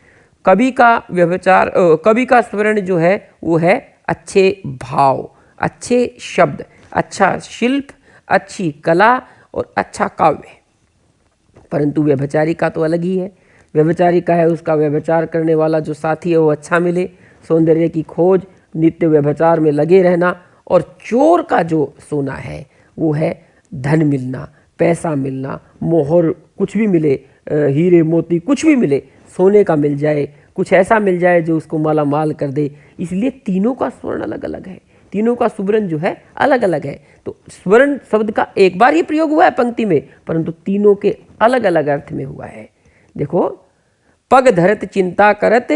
कवि का व्यभिचार, कवि का स्वर्ण जो है वो है अच्छे भाव, अच्छे शब्द, अच्छा शिल्प, अच्छी कला और अच्छा काव्य। परंतु व्यभिचारी का तो अलग ही है। व्यभिचारी का है उसका व्यभिचार करने वाला जो साथी है वो अच्छा मिले, सौंदर्य की खोज, नित्य व्यभिचार में लगे रहना। और चोर का जो सोना है वो है धन मिलना, पैसा मिलना, मोहर कुछ भी मिले, हीरे मोती कुछ भी मिले, सोने का मिल जाए, कुछ ऐसा मिल जाए जो उसको माला माल कर दे। इसलिए तीनों का स्वर्ण अलग अलग है। तीनों का सुबरन जो है अलग अलग है। तो स्वर्ण शब्द का एक बार ही प्रयोग हुआ है पंक्ति में, परंतु तीनों के अलग अलग अर्थ में हुआ है। देखो, पग धरत चिंता करत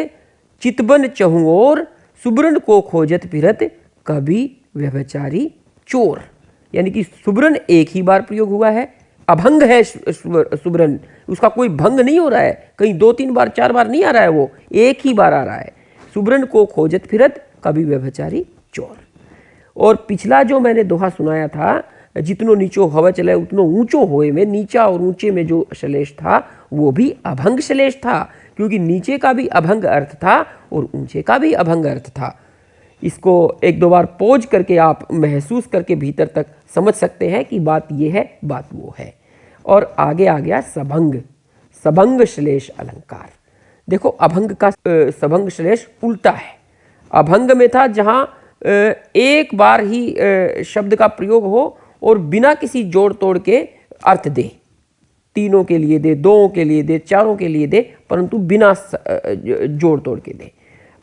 चितबन चहुओर, सुबरन को खोजत फिरत कभी व्यभिचारी चोर। यानी कि सुबरन एक ही बार प्रयोग हुआ है, अभंग है सुबरन, उसका कोई भंग नहीं हो रहा है, कहीं 2-3 बार 4 बार नहीं आ रहा है, वो एक ही बार आ रहा है। सुबरन को खोजत फिरत कभी व्यभिचारी चोर। और पिछला जो मैंने दोहा सुनाया था, जितनो नीचो हवा चले उतनो ऊंचो होए में, नीचा और ऊंचे में जो श्लेष था वो भी अभंग श्लेष था, क्योंकि नीचे का भी अभंग अर्थ था और ऊंचे का भी अभंग अर्थ था। इसको 1-2 बार पॉज करके आप महसूस करके भीतर तक समझ सकते हैं कि बात ये है, बात वो है। और आगे आ गया सबंग, सबंग श्लेष अलंकार। देखो, अभंग का सबंग श्लेष उल्टा है। अभंग में था जहाँ एक बार ही शब्द का प्रयोग हो और बिना किसी जोड़ तोड़ के अर्थ दे, तीनों के लिए दे, दों के लिए दे, चारों के लिए दे, परंतु बिना जोड़ तोड़ के दे।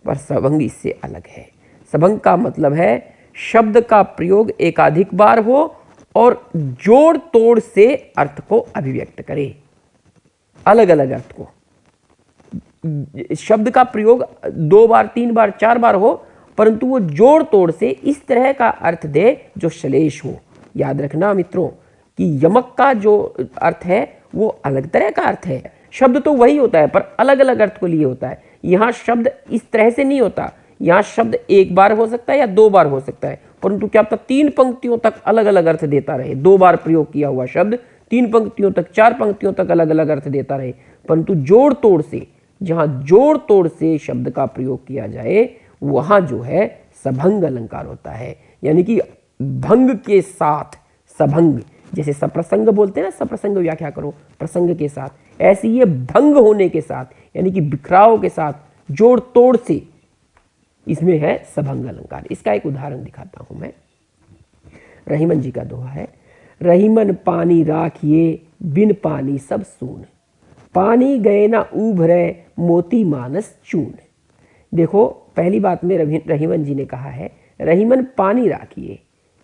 पर सबंग इससे अलग है। सबंग का मतलब है शब्द का प्रयोग एकाधिक बार हो और जोड़ तोड़ से अर्थ को अभिव्यक्त करे, अलग अलग अर्थ को। शब्द का प्रयोग 2 बार 3 बार 4 बार हो, परंतु वो जोड़ तोड़ से इस तरह का अर्थ दे जो श्लेष हो। याद रखना मित्रों कि यमक का जो अर्थ है वो अलग तरह का अर्थ है। शब्द तो वही होता है पर अलग अलग अर्थ को लिए होता है। यहाँ शब्द इस तरह से नहीं होता, यहाँ शब्द एक बार हो सकता है या 2 बार हो सकता है, परंतु क्या पता 3 पंक्तियों तक अलग अलग अर्थ देता रहे। 2 बार प्रयोग किया हुआ शब्द 3 पंक्तियों तक, 4 पंक्तियों तक अलग अलग अर्थ देता रहे, परंतु जोड़ तोड़ से, जहाँ जोड़ तोड़ से शब्द का प्रयोग किया जाए वहाँ जो है सबंग अलंकार होता है। यानी कि भंग के साथ सबंग, जैसे सप्रसंग बोलते हैं ना, सप्रसंग व्याख्या करो प्रसंग के साथ, ऐसे ये भंग होने के साथ, यानी कि बिखराव के साथ, जोड़ तोड़ से इसमें है सबंग अलंकार। इसका एक उदाहरण दिखाता हूं मैं। रहीमन जी का दोहा है, रहीमन पानी राखिए बिन पानी सब सून, पानी गए ना उभरे मोती मानस चून। देखो, पहली बात में रहीमन जी ने कहा है रहीमन पानी राखिए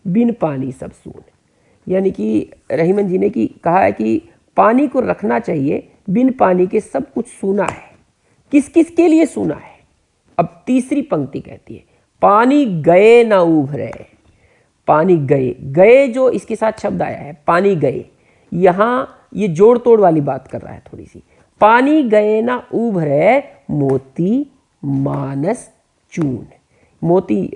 बिन पानी सब सून। यानी कि रहीमन जी ने कहा है कि पानी को रखना चाहिए, बिन पानी के सब कुछ सूना है। किस किस के लिए सूना है? अब तीसरी पंक्ति कहती है पानी गए ना उभरे। पानी गए, गए जो इसके साथ शब्द आया है पानी गए, यहाँ ये जोड़ तोड़ वाली बात कर रहा है थोड़ी सी। पानी गए ना उभरे मोती मानस चून। मोती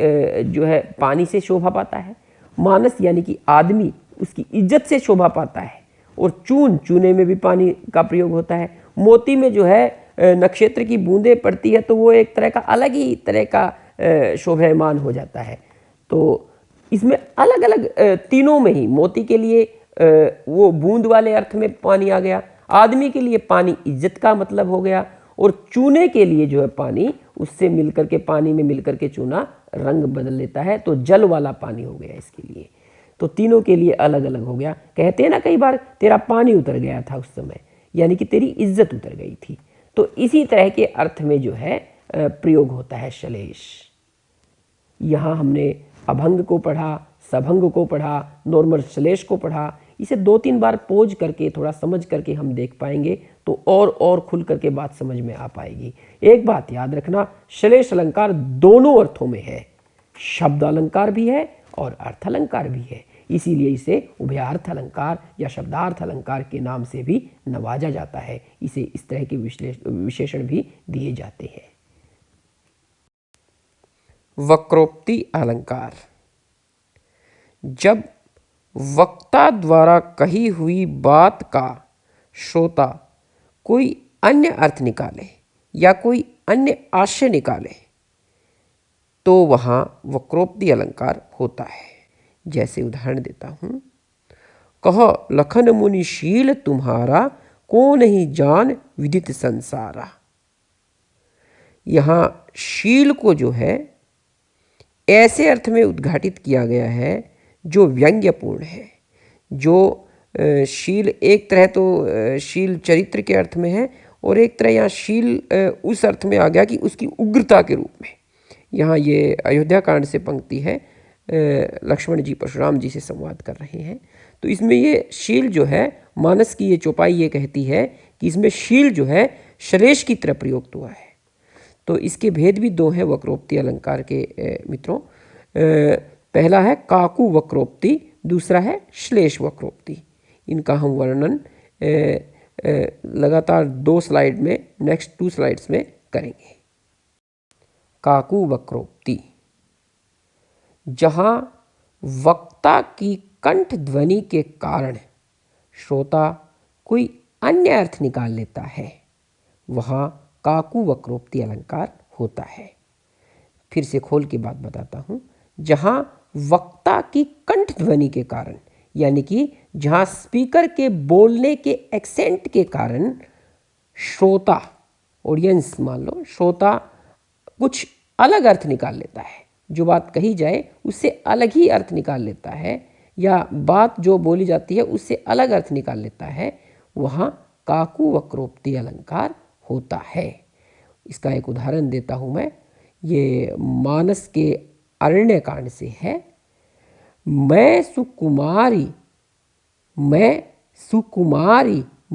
जो है पानी से शोभा पाता है, मानस यानी कि आदमी उसकी इज्जत से शोभा पाता है, और चून, चूने में भी पानी का प्रयोग होता है। मोती में जो है नक्षत्र की बूंदें पड़ती है तो वो एक तरह का अलग ही तरह का शोभायमान हो जाता है। तो इसमें अलग अलग तीनों में ही मोती के लिए वो बूंद वाले अर्थ में पानी आ गया, आदमी के लिए पानी इज्जत का मतलब हो गया, और चूने के लिए जो है पानी उससे मिलकर के, पानी में मिलकर के चूना रंग बदल लेता है, तो जल वाला पानी हो गया इसके लिए। तो तीनों के लिए अलग अलग हो गया। कहते हैं ना कई बार तेरा पानी उतर गया था उस समय, यानी कि तेरी इज्जत उतर गई थी। तो इसी तरह के अर्थ में जो है प्रयोग होता है श्लेष। यहाँ हमने अभंग को पढ़ा, सबंग को पढ़ा, नॉर्मल श्लेष को पढ़ा। इसे 2-3 बार पोज करके थोड़ा समझ करके हम देख पाएंगे तो और खुल करके बात समझ में आ पाएगी। एक बात याद रखना, श्लेष अलंकार दोनों अर्थों में है, शब्द अलंकार भी है और अर्थ अलंकार भी है। इसीलिए इसे उभयार्थ अलंकार या शब्दार्थ अलंकार के नाम से भी नवाजा जाता है। इसे इस तरह के विशेषण भी दिए जाते हैं। वक्रोक्ति अलंकार, जब वक्ता द्वारा कही हुई बात का श्रोता कोई अन्य अर्थ निकाले या कोई अन्य आशय निकाले तो वहाँ वक्रोक्ति अलंकार होता है। जैसे उदाहरण देता हूँ, कहो लखन मुनि शील तुम्हारा, को नहीं जान विदित संसारा। यहाँ शील को जो है ऐसे अर्थ में उद्घाटित किया गया है जो व्यंग्यपूर्ण है। जो शील एक तरह तो शील चरित्र के अर्थ में है, और एक तरह यहाँ शील उस अर्थ में आ गया कि उसकी उग्रता के रूप में। यहाँ ये अयोध्या कांड से पंक्ति है, लक्ष्मण जी परशुराम जी से संवाद कर रहे हैं। तो इसमें ये शील जो है, मानस की ये चौपाई ये कहती है कि इसमें शील जो है श्लेष की तरह प्रयुक्त हुआ है। तो इसके भेद भी दो हैं वक्रोक्ति अलंकार के मित्रों। पहला है काकु वक्रोक्ति, दूसरा है श्लेष वक्रोक्ति। इनका हम वर्णन लगातार 2 स्लाइड में, नेक्स्ट 2 स्लाइड्स में करेंगे। काकु वक्रोक्ति, जहाँ वक्ता की कंठ ध्वनि के कारण श्रोता कोई अन्य अर्थ निकाल लेता है, वहाँ काकु वक्रोक्ति अलंकार होता है। फिर से खोल के बात बताता हूँ। जहाँ वक्ता की कंठ ध्वनि के कारण, यानी कि जहाँ स्पीकर के बोलने के एक्सेंट के कारण श्रोता, ऑडियंस मान लो, श्रोता कुछ अलग अर्थ निकाल लेता है, जो बात कही जाए उससे अलग ही अर्थ निकाल लेता है, या बात जो बोली जाती है उससे अलग अर्थ निकाल लेता है, वहाँ काकु वक्रोक्ति अलंकार होता है। इसका एक उदाहरण देता हूँ मैं। ये मानस के अरण्य कांड से है। मैं सुकुमारी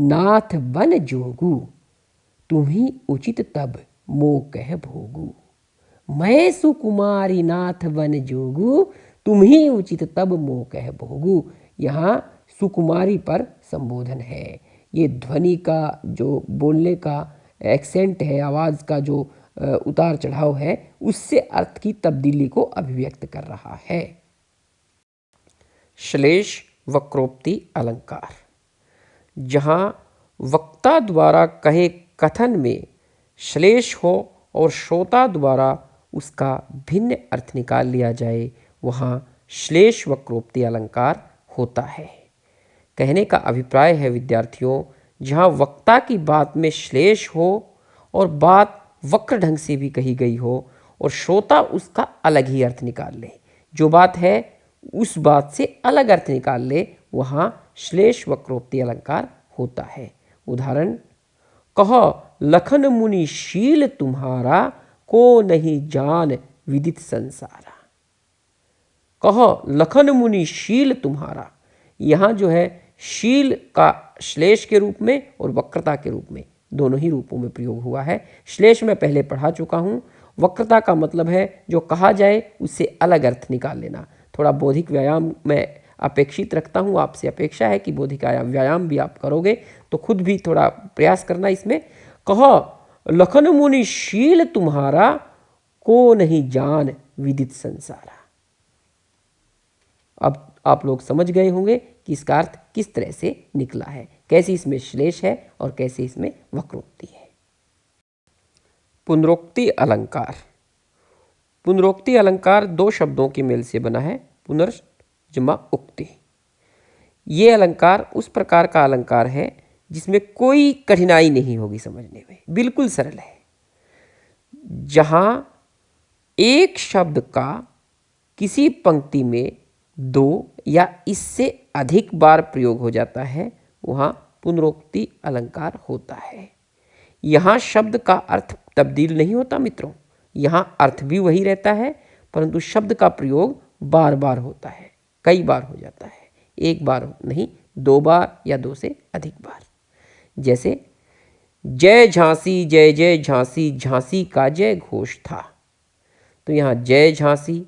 नाथ बन जोगू, तुम्ही उचित तब मोह कह भोगू। मैं सुकुमारी नाथ बन जोगू, तुम्ही उचित तब मोह कह भोगू। यहाँ सुकुमारी पर संबोधन है। ये ध्वनि का जो बोलने का एक्सेंट है, आवाज़ का जो उतार चढ़ाव है, उससे अर्थ की तब्दीली को अभिव्यक्त कर रहा है। श्लेष वक्रोक्ति अलंकार, जहाँ वक्ता द्वारा कहे कथन में श्लेष हो और श्रोता द्वारा उसका भिन्न अर्थ निकाल लिया जाए, वहाँ श्लेष वक्रोक्ति अलंकार होता है। कहने का अभिप्राय है विद्यार्थियों, जहाँ वक्ता की बात में श्लेष हो और बात वक्र ढंग से भी कही गई हो और श्रोता उसका अलग ही अर्थ निकाल ले, जो बात है उस बात से अलग अर्थ निकाल ले, वहाँ श्लेष वक्रोक्ति अलंकार होता है। उदाहरण, कहो लखन मुनि शील तुम्हारा, को नहीं जान विदित संसारा। कहो लखन मुनि शील तुम्हारा, यहाँ जो है शील का श्लेष के रूप में और वक्रता के रूप में, दोनों ही रूपों में प्रयोग हुआ है। श्लेष में पहले पढ़ा चुका हूँ। वक्रता का मतलब है जो कहा जाए उससे अलग अर्थ निकाल लेना। थोड़ा बौद्धिक व्यायाम मैं अपेक्षित रखता हूँ, आपसे अपेक्षा है कि बौद्धिक व्यायाम भी आप करोगे, तो खुद भी थोड़ा प्रयास करना इसमें। कहो लखन मुनि शील तुम्हारा, को नहीं जान विदित संसारा। अब आप लोग समझ गए होंगे कि इसका अर्थ किस तरह से निकला है, कैसे इसमें श्लेष है और कैसे इसमें वक्रोक्ति है। पुनरोक्ति अलंकार। पुनरोक्ति अलंकार 2 शब्दों के मेल से बना है, पुनर् जमा उक्ति। ये अलंकार उस प्रकार का अलंकार है जिसमें कोई कठिनाई नहीं होगी समझने में, बिल्कुल सरल है। जहाँ एक शब्द का किसी पंक्ति में 2 या इससे अधिक बार प्रयोग हो जाता है, वहाँ पुनरोक्ति अलंकार होता है। यहाँ शब्द का अर्थ तब्दील नहीं होता मित्रों, यहाँ अर्थ भी वही रहता है, परंतु शब्द का प्रयोग बार बार होता है, कई बार हो जाता है, एक बार नहीं, 2 बार या 2 से अधिक बार। जैसे जय झांसी जय जय झांसी, झांसी का जय घोष था। तो यहाँ जय झांसी,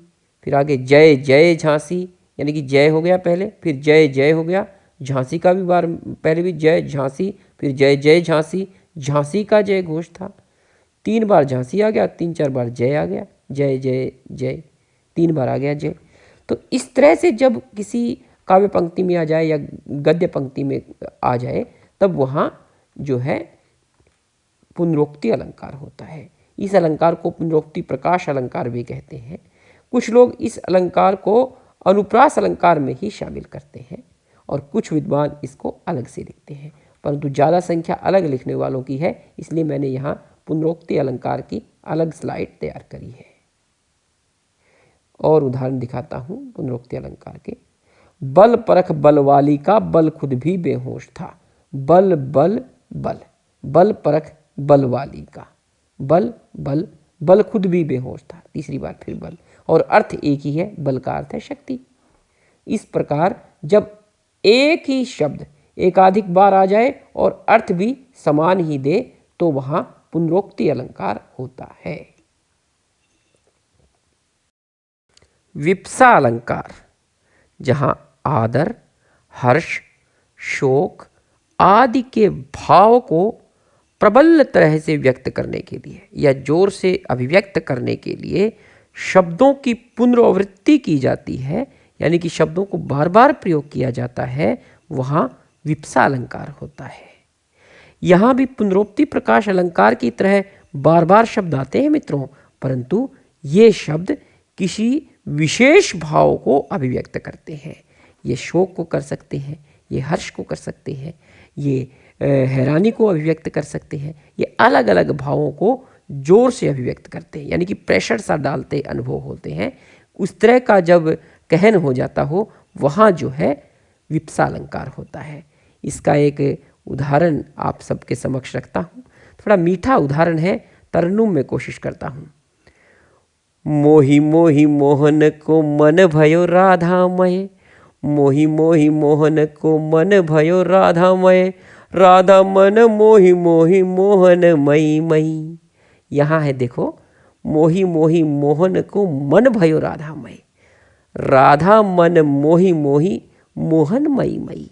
फिर आगे जय जय झांसी, यानी कि जय हो गया पहले, फिर जय जय हो गया, झांसी का भी बार पहले भी जय झांसी, फिर जय जय झांसी, झांसी का जय घोष था। 3 बार झांसी आ गया, 3-4 बार जय आ गया, जय जय जय, 3 बार आ गया जय। तो इस तरह से जब किसी काव्य पंक्ति में आ जाए या गद्य पंक्ति में आ जाए, तब वहाँ जो है पुनरोक्ति अलंकार होता है। इस अलंकार को पुनरोक्ति प्रकाश अलंकार भी कहते हैं। कुछ लोग इस अलंकार को अनुप्रास अलंकार में ही शामिल करते हैं और कुछ विद्वान इसको अलग से लिखते हैं, परंतु ज़्यादा संख्या अलग लिखने वालों की है, इसलिए मैंने यहाँ पुनरोक्ति अलंकार की अलग स्लाइड तैयार करी है। और उदाहरण दिखाता हूँ पुनरोक्ति अलंकार के। बल परख बल वाली का, बल खुद भी बेहोश था। बल बल बल, बल परख बल वाली का, बल बल बल खुद भी बेहोश था। तीसरी बार फिर बल, और अर्थ एक ही है, बल का अर्थ है शक्ति। इस प्रकार जब एक ही शब्द एकाधिक बार आ जाए और अर्थ भी समान ही दे तो वहां पुनरोक्ति अलंकार होता है। विप्सा अलंकार, जहां आदर, हर्ष, शोक आदि के भाव को प्रबल तरह से व्यक्त करने के लिए या जोर से अभिव्यक्त करने के लिए शब्दों की पुनरावृत्ति की जाती है, यानी कि शब्दों को बार बार प्रयोग किया जाता है, वहाँ विप्सा अलंकार होता है। यहाँ भी पुनरोक्ति प्रकाश अलंकार की तरह बार बार शब्द आते हैं मित्रों, परंतु ये शब्द किसी विशेष भाव को अभिव्यक्त करते हैं। ये शोक को कर सकते हैं, ये हर्ष को कर सकते हैं, ये हैरानी को अभिव्यक्त कर सकते हैं, ये अलग अलग भावों को जोर से अभिव्यक्त करते हैं, यानी कि प्रेशर सा डालते अनुभव होते हैं। उस तरह का जब कहन हो जाता हो वहाँ जो है विप्सा अलंकार होता है। इसका एक उदाहरण आप सबके समक्ष रखता हूँ, थोड़ा मीठा उदाहरण है, तरन्नुम में कोशिश करता हूँ। मोहि मोहि मोहन को मन भयो राधामय, मोहि मोहि मोहन को मन भयो राधामय, राधा मन मोहि मोहि मोहन मई मई। यहाँ है देखो, मोहि मोहि मोहन को मन भयो राधामय, राधा मन मोहि मोहि मोहन मई मई,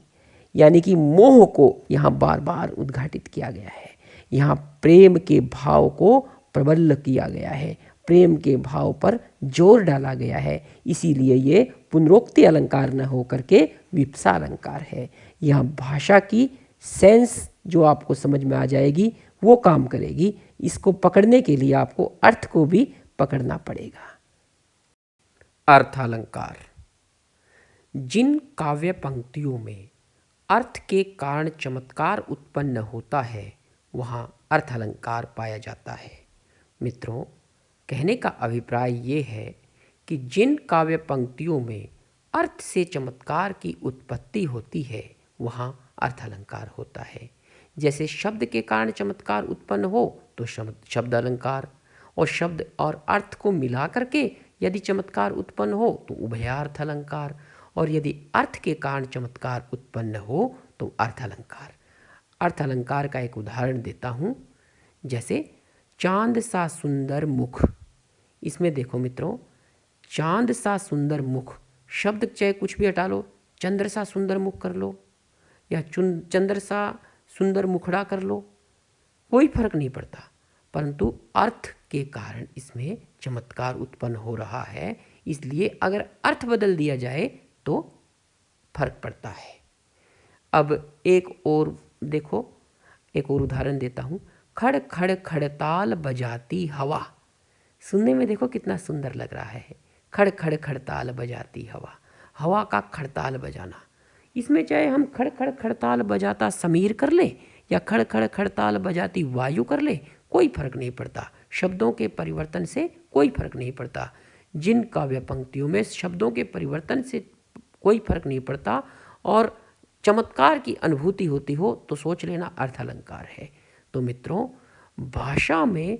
यानी कि मोह को यहाँ बार बार उद्घाटित किया गया है। यहाँ प्रेम के भाव को प्रबल किया गया है, प्रेम के भाव पर जोर डाला गया है, इसीलिए ये पुनरोक्ति अलंकार न होकर के विप्सा अलंकार है। यहाँ भाषा की सेंस जो आपको समझ में आ जाएगी वो काम करेगी, इसको पकड़ने के लिए आपको अर्थ को भी पकड़ना पड़ेगा। अर्थ अलंकार, जिन काव्य पंक्तियों में अर्थ के कारण चमत्कार उत्पन्न होता है वहाँ अर्थ अलंकार पाया जाता है। मित्रों, कहने का अभिप्राय ये है कि जिन काव्य पंक्तियों में अर्थ से चमत्कार की उत्पत्ति होती है वहाँ अर्थ अलंकार होता है। जैसे शब्द के कारण चमत्कार उत्पन्न हो तो शब्द अलंकार, और शब्द और अर्थ को मिला करके यदि चमत्कार उत्पन्न हो तो उभयार्थ अलंकार, और यदि अर्थ के कारण चमत्कार उत्पन्न हो तो अर्थ अलंकार। अर्थ अलंकार का एक उदाहरण देता हूँ, जैसे चांद सा सुंदर मुख। इसमें देखो मित्रों, चांद सा सुंदर मुख शब्द चाहे कुछ भी हटा लो, चंद्र सा सुंदर मुख कर लो या चंद्र सा सुंदर मुखड़ा कर लो, कोई फर्क नहीं पड़ता, परंतु अर्थ के कारण इसमें चमत्कार उत्पन्न हो रहा है, इसलिए अगर अर्थ बदल दिया जाए तो फर्क पड़ता है। अब एक और देखो, एक और उदाहरण देता हूँ। खड़ खड़ खड़ताल बजाती हवा, सुनने में देखो कितना सुंदर लग रहा है। खड़ खड़ खड़ताल बजाती हवा, हवा का खड़ताल बजाना। इसमें चाहे हम खड़ खड़ खड़ताल बजाता समीर कर ले या खड़ खड़ खड़ताल बजाती वायु कर ले, कोई फर्क नहीं पड़ता, शब्दों के परिवर्तन से कोई फर्क नहीं पड़ता। जिन काव्य पंक्तियों में शब्दों के परिवर्तन से कोई फर्क नहीं पड़ता और चमत्कार की अनुभूति होती हो तो सोच लेना अर्थ अलंकार है। तो मित्रों, भाषा में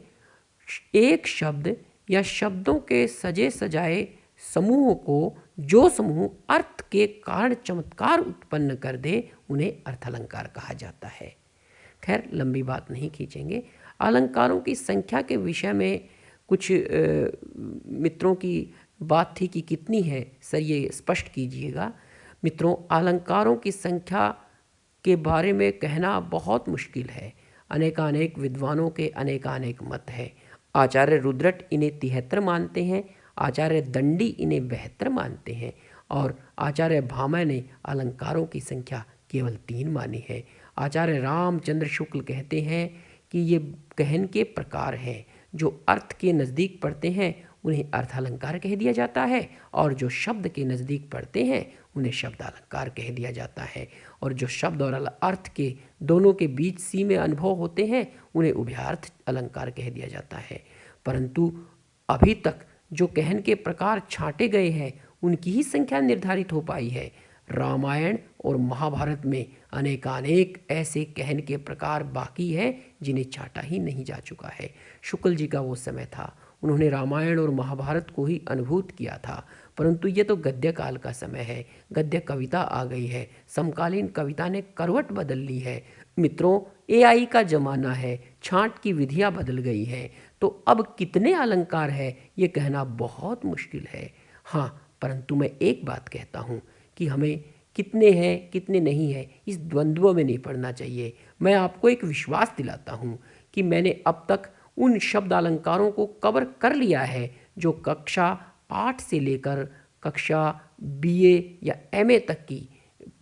एक शब्द या शब्दों के सजे सजाए समूह को जो समूह अर्थ के कारण चमत्कार उत्पन्न कर दे उन्हें अर्थ अलंकार कहा जाता है। खैर, लंबी बात नहीं खींचेंगे। अलंकारों की संख्या के विषय में कुछ मित्रों की बात थी कि कितनी है, सर ये स्पष्ट कीजिएगा। मित्रों, अलंकारों की संख्या के बारे में कहना बहुत मुश्किल है। अनेकानेक विद्वानों के अनेकानेक मत है। आचार्य रुद्रट इन्हें 73 मानते हैं, आचार्य दंडी इन्हें 72 मानते हैं और आचार्य भामह ने अलंकारों की संख्या केवल 3 मानी है। आचार्य रामचंद्र शुक्ल कहते हैं कि ये कहन के प्रकार हैं, जो अर्थ के नज़दीक पढ़ते हैं उन्हें अर्थ अलंकार कह दिया जाता है और जो शब्द के नज़दीक पढ़ते हैं उन्हें शब्द अलंकार कह दिया जाता है, और जो शब्द और अर्थ के दोनों के बीच सीमे अनुभव होते हैं उन्हें उभयार्थ अलंकार कह दिया जाता है। परंतु अभी तक जो कहन के प्रकार छांटे गए हैं उनकी ही संख्या निर्धारित हो पाई है। रामायण और महाभारत में अनेकानेक ऐसे कहन के प्रकार बाकी हैं जिन्हें छांटा ही नहीं जा चुका है। शुक्ल जी का वो समय था, उन्होंने रामायण और महाभारत को ही अनुभूत किया था। परंतु ये तो गद्य काल का समय है, गद्य कविता आ गई है, समकालीन कविता ने करवट बदल ली है। मित्रों, AI का ज़माना है, छांट की विधियाँ बदल गई हैं, तो अब कितने अलंकार है ये कहना बहुत मुश्किल है। हाँ, परंतु मैं एक बात कहता हूँ कि हमें कितने हैं कितने नहीं हैं इस द्वंद्व में नहीं पड़ना चाहिए। मैं आपको एक विश्वास दिलाता हूँ कि मैंने अब तक उन शब्द अलंकारों को कवर कर लिया है जो कक्षा 8 से लेकर कक्षा BA या MA तक की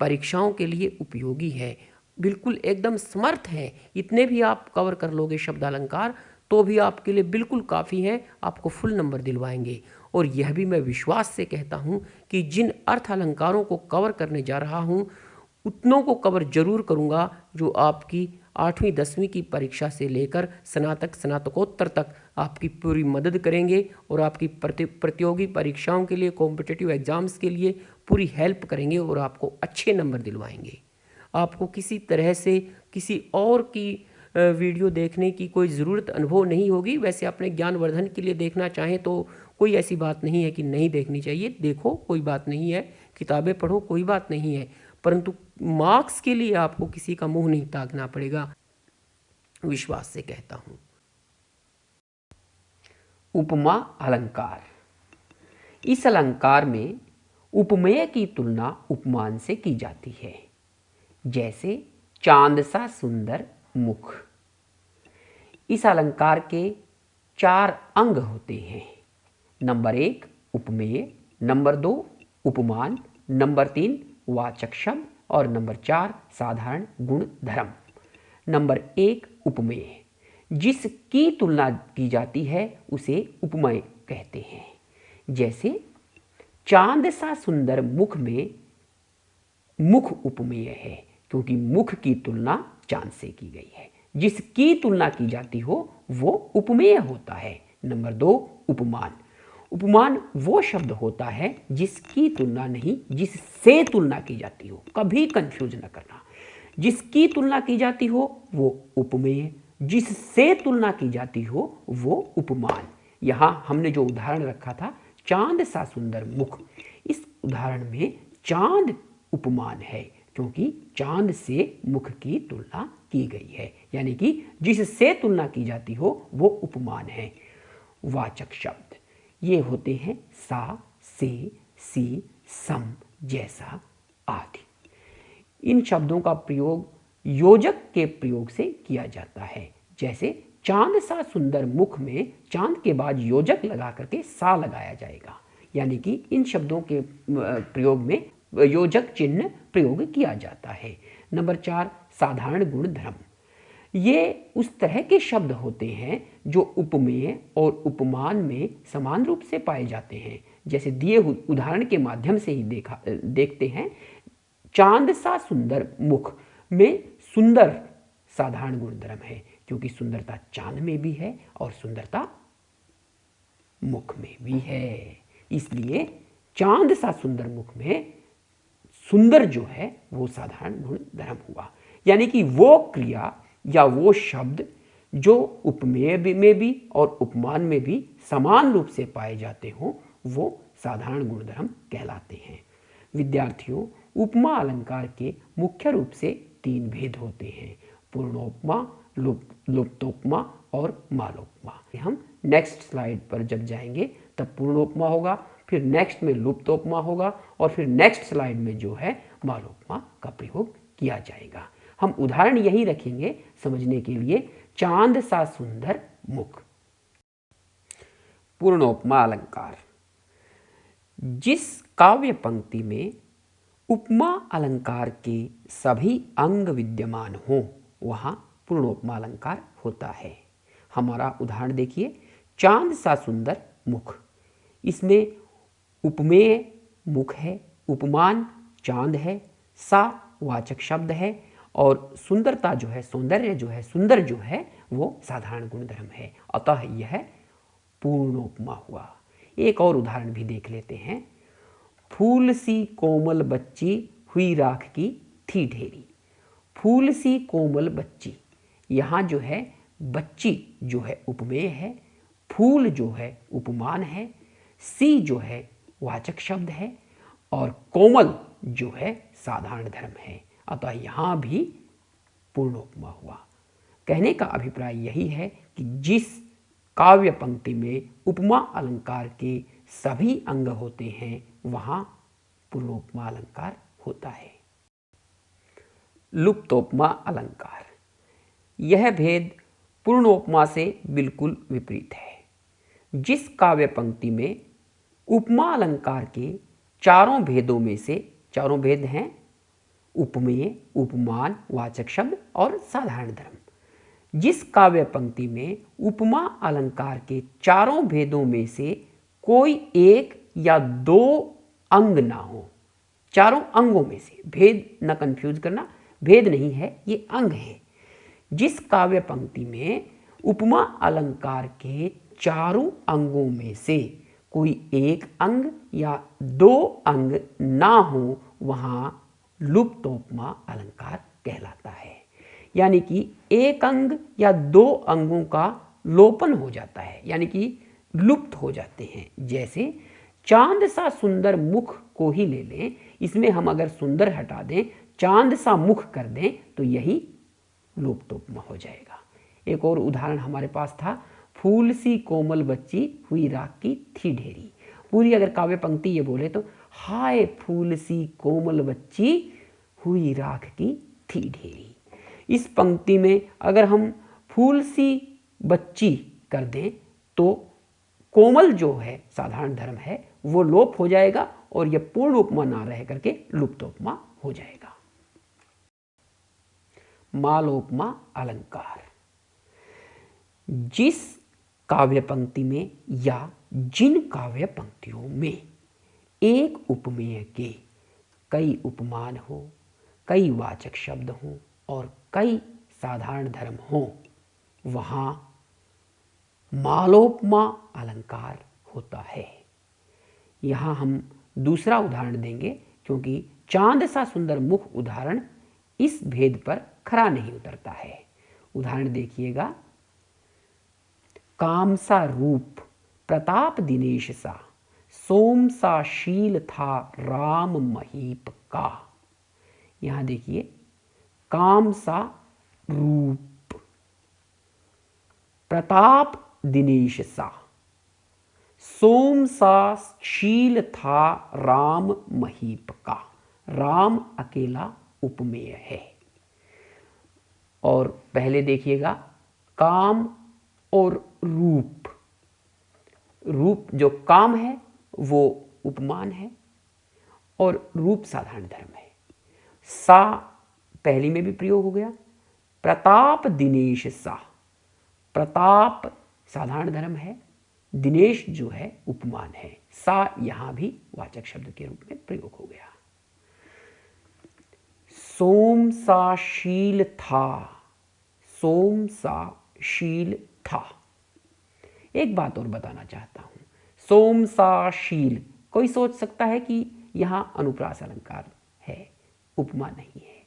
परीक्षाओं के लिए उपयोगी है। बिल्कुल एकदम समर्थ हैं। इतने भी आप कवर कर लोगे शब्द अलंकार तो भी आपके लिए बिल्कुल काफ़ी हैं, आपको फुल नंबर दिलवाएंगे। और यह भी मैं विश्वास से कहता हूँ कि जिन अर्थ अलंकारों को कवर करने जा रहा हूँ उतनों को कवर जरूर करूँगा जो आपकी 8वीं 10वीं की परीक्षा से लेकर स्नातक स्नातकोत्तर तक आपकी पूरी मदद करेंगे और आपकी प्रतियोगी परीक्षाओं के लिए, कॉम्पिटिटिव एग्जाम्स के लिए पूरी हेल्प करेंगे और आपको अच्छे नंबर दिलवाएंगे। आपको किसी तरह से किसी और की वीडियो देखने की कोई ज़रूरत अनुभव नहीं होगी। वैसे अपने ज्ञानवर्धन के लिए देखना चाहें तो कोई ऐसी बात नहीं है कि नहीं देखनी चाहिए, देखो कोई बात नहीं है, किताबें पढ़ो कोई बात नहीं है, परंतु मार्क्स के लिए आपको किसी का मुंह नहीं ताकना पड़ेगा, विश्वास से कहता हूँ। उपमा अलंकार। इस अलंकार में उपमेय की तुलना उपमान से की जाती है। जैसे चांद सा सुंदर मुख। इस अलंकार के 4 अंग होते हैं। नंबर 1 उपमेय, नंबर 2 उपमान, नंबर 3 वाचक शब्द और नंबर 4 साधारण गुण धर्म। नंबर 1 उपमेय, जिसकी तुलना की जाती है उसे उपमेय कहते हैं। जैसे चांद सा सुंदर मुख में मुख उपमेय है क्योंकि मुख की तुलना चांद से की गई है। जिसकी तुलना की जाती हो वो उपमेय होता है। नंबर 2 उपमान। उपमान वो शब्द होता है जिसकी तुलना नहीं, जिससे तुलना की जाती हो। कभी कंफ्यूज न करना। जिसकी तुलना की जाती हो वो उपमेय, जिससे तुलना की जाती हो वो उपमान। यहां हमने जो उदाहरण रखा था चांद सा सुंदर मुख, इस उदाहरण में चांद उपमान है क्योंकि चांद से मुख की तुलना की गई है, यानी कि जिससे तुलना की जाती हो वो उपमान है। वाचक शब्द ये होते हैं सा, से, सी, सम, जैसा आदि। इन शब्दों का प्रयोग योजक के प्रयोग से किया जाता है। जैसे चांद सा सुंदर मुख में चांद के बाद योजक लगा करके सा लगाया जाएगा, यानी कि इन शब्दों के प्रयोग में योजक चिन्ह प्रयोग किया जाता है। नंबर 4 साधारण गुण धर्म। ये उस तरह के शब्द होते हैं जो उपमेय और उपमान में समान रूप से पाए जाते हैं। जैसे दिए उदाहरण के माध्यम से ही देखते हैं। चांद सा सुंदर मुख में सुंदर साधारण गुण धर्म है क्योंकि सुंदरता चांद में भी है और सुंदरता मुख में भी है। इसलिए चांद सा सुंदर मुख में सुंदर जो है वो साधारण गुण धर्म हुआ, यानी कि वो क्रिया या वो शब्द जो उपमेय में भी और उपमान में भी समान रूप से पाए जाते हों वो साधारण गुण धर्म कहलाते हैं। विद्यार्थियों, उपमा अलंकार के मुख्य रूप से 3 भेद होते हैं: पूर्णोपमा, लुप्तोपमा और मालोपमा। हम नेक्स्ट स्लाइड पर जब जाएंगे तब पूर्णोपमा होगा, फिर नेक्स्ट में लुप्तोपमा होगा और फिर नेक्स्ट स्लाइड में जो है मालोपमा का प्रयोग किया जाएगा। हम उदाहरण यही रखेंगे समझने के लिए। चांद सा सुंदर मुख। पूर्णोपमा अलंकार। जिस काव्य पंक्ति में उपमा अलंकार के सभी अंग विद्यमान हों वहां पूर्णोपमा अलंकार होता है। हमारा उदाहरण देखिए, चांद सा सुंदर मुख। इसमें उपमेय मुख है, उपमान चांद है, सा वाचक शब्द है और सुंदरता जो है, सौंदर्य जो है, सुंदर जो है वो साधारण गुण धर्म है। अतः यह पूर्णोपमा हुआ। एक और उदाहरण भी देख लेते हैं। फूल सी कोमल बच्ची हुई राख की थी ढेरी। फूल सी कोमल बच्ची, यहाँ जो है बच्ची जो है उपमेय है, फूल जो है उपमान है, सी जो है वाचक शब्द है और कोमल जो है साधारण धर्म है। अतः यहाँ भी पूर्णोपमा हुआ। कहने का अभिप्राय यही है कि जिस काव्य पंक्ति में उपमा अलंकार के सभी अंग होते हैं वहाँ पूर्णोपमा अलंकार होता है। लुप्तोपमा अलंकार, यह भेद पूर्णोपमा से बिल्कुल विपरीत है। जिस काव्य पंक्ति में उपमा अलंकार के चारों भेदों में से, चारों भेद हैं उपमेय, उपमान, वाचक शब्द और साधारण धर्म, जिस काव्य पंक्ति में उपमा अलंकार के चारों भेदों में से कोई एक या दो अंग ना हो, चारों अंगों में से, भेद न कंफ्यूज करना, भेद नहीं है ये अंग है। जिस काव्य पंक्ति में उपमा अलंकार के चारों अंगों में से कोई एक अंग या दो अंग ना हो वहाँ लुप्तोपमा अलंकार कहलाता है। यानी कि एक अंग या दो अंगों का लोपन हो जाता है, यानी कि लुप्त हो जाते हैं। जैसे चांद सा सुंदर मुख को ही ले लें, इसमें हम अगर सुंदर हटा दें, चांद सा मुख कर दें तो यही लुप्तोपमा हो जाएगा। एक और उदाहरण हमारे पास था, फूल सी कोमल बच्ची हुई राख की थी ढेरी। पूरी अगर काव्य पंक्ति ये बोले तो हाय फूल सी कोमल बच्ची हुई राख की थी ढेरी। इस पंक्ति में अगर हम फूल सी बच्ची कर दें तो कोमल जो है साधारण धर्म है वो लोप हो जाएगा और यह पूर्ण उपमा ना रह करके लुप्तोपमा हो जाएगा। मालोपमा अलंकार, जिस काव्य पंक्ति में या जिन काव्य पंक्तियों में एक उपमेय के कई उपमान हो, कई वाचक शब्द हों और कई साधारण धर्म हों वहाँ मालोपमा अलंकार होता है। यहाँ हम दूसरा उदाहरण देंगे क्योंकि चांद सा सुंदर मुख उदाहरण इस भेद पर खरा नहीं उतरता है। उदाहरण देखिएगा, काम सा रूप प्रताप दिनेश सा, सोम सा शील था राम महीप का। यहाँ देखिए, काम सा रूप प्रताप दिनेश सा, सोम सा शील था राम महीप का। राम अकेला उपमेय है। और पहले देखिएगा, काम और रूप, रूप जो काम है वो उपमान है और रूप साधारण धर्म है। सा पहली में भी प्रयोग हो गया। प्रताप दिनेश सा, प्रताप साधारण धर्म है, दिनेश जो है उपमान है। सा यहां भी वाचक शब्द के रूप में प्रयोग हो गया। सोम सा शील था, सोम सा शील था। एक बात और बताना चाहता हूं, सोम सा शील, कोई सोच सकता है कि यहां अनुप्रास अलंकार है, उपमा नहीं है।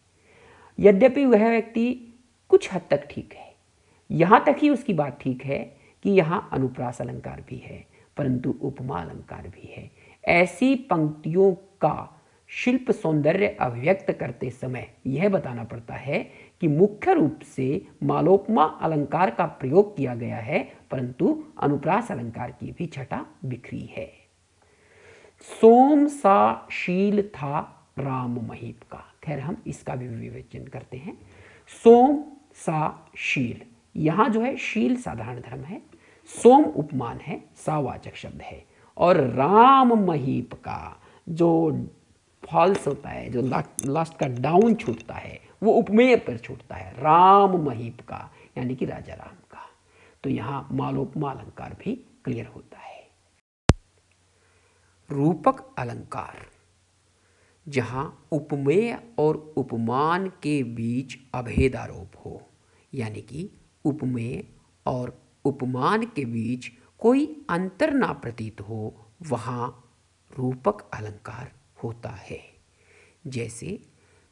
यद्यपि वह व्यक्ति कुछ हद तक ठीक है, यहां तक ही उसकी बात ठीक है कि यहां अनुप्रास अलंकार भी है परंतु उपमा अलंकार भी है। ऐसी पंक्तियों का शिल्प सौंदर्य अभिव्यक्त करते समय यह बताना पड़ता है कि मुख्य रूप से मालोपमा अलंकार का प्रयोग किया गया है परंतु अनुप्रास अलंकार की भी छटा बिखरी है। सोम सा शील था राम महीप का, खैर हम इसका भी विवेचन करते हैं। सोम सा शील, यहां जो है शील साधारण धर्म है, सोम उपमान है, सा वाचक शब्द है और राम महीप का जो फॉल्स होता है, जो लास्ट का डाउन छूटता है वो उपमेय पर छूटता है, राम महीप का यानी कि राजा राम का। तो यहां मालोपमा अलंकार भी क्लियर होता है। रूपक अलंकार, जहां उपमेय और उपमान के बीच अभेद आरोप हो, यानी कि उपमेय और उपमान के बीच कोई अंतर ना प्रतीत हो, वहाँ रूपक अलंकार होता है। जैसे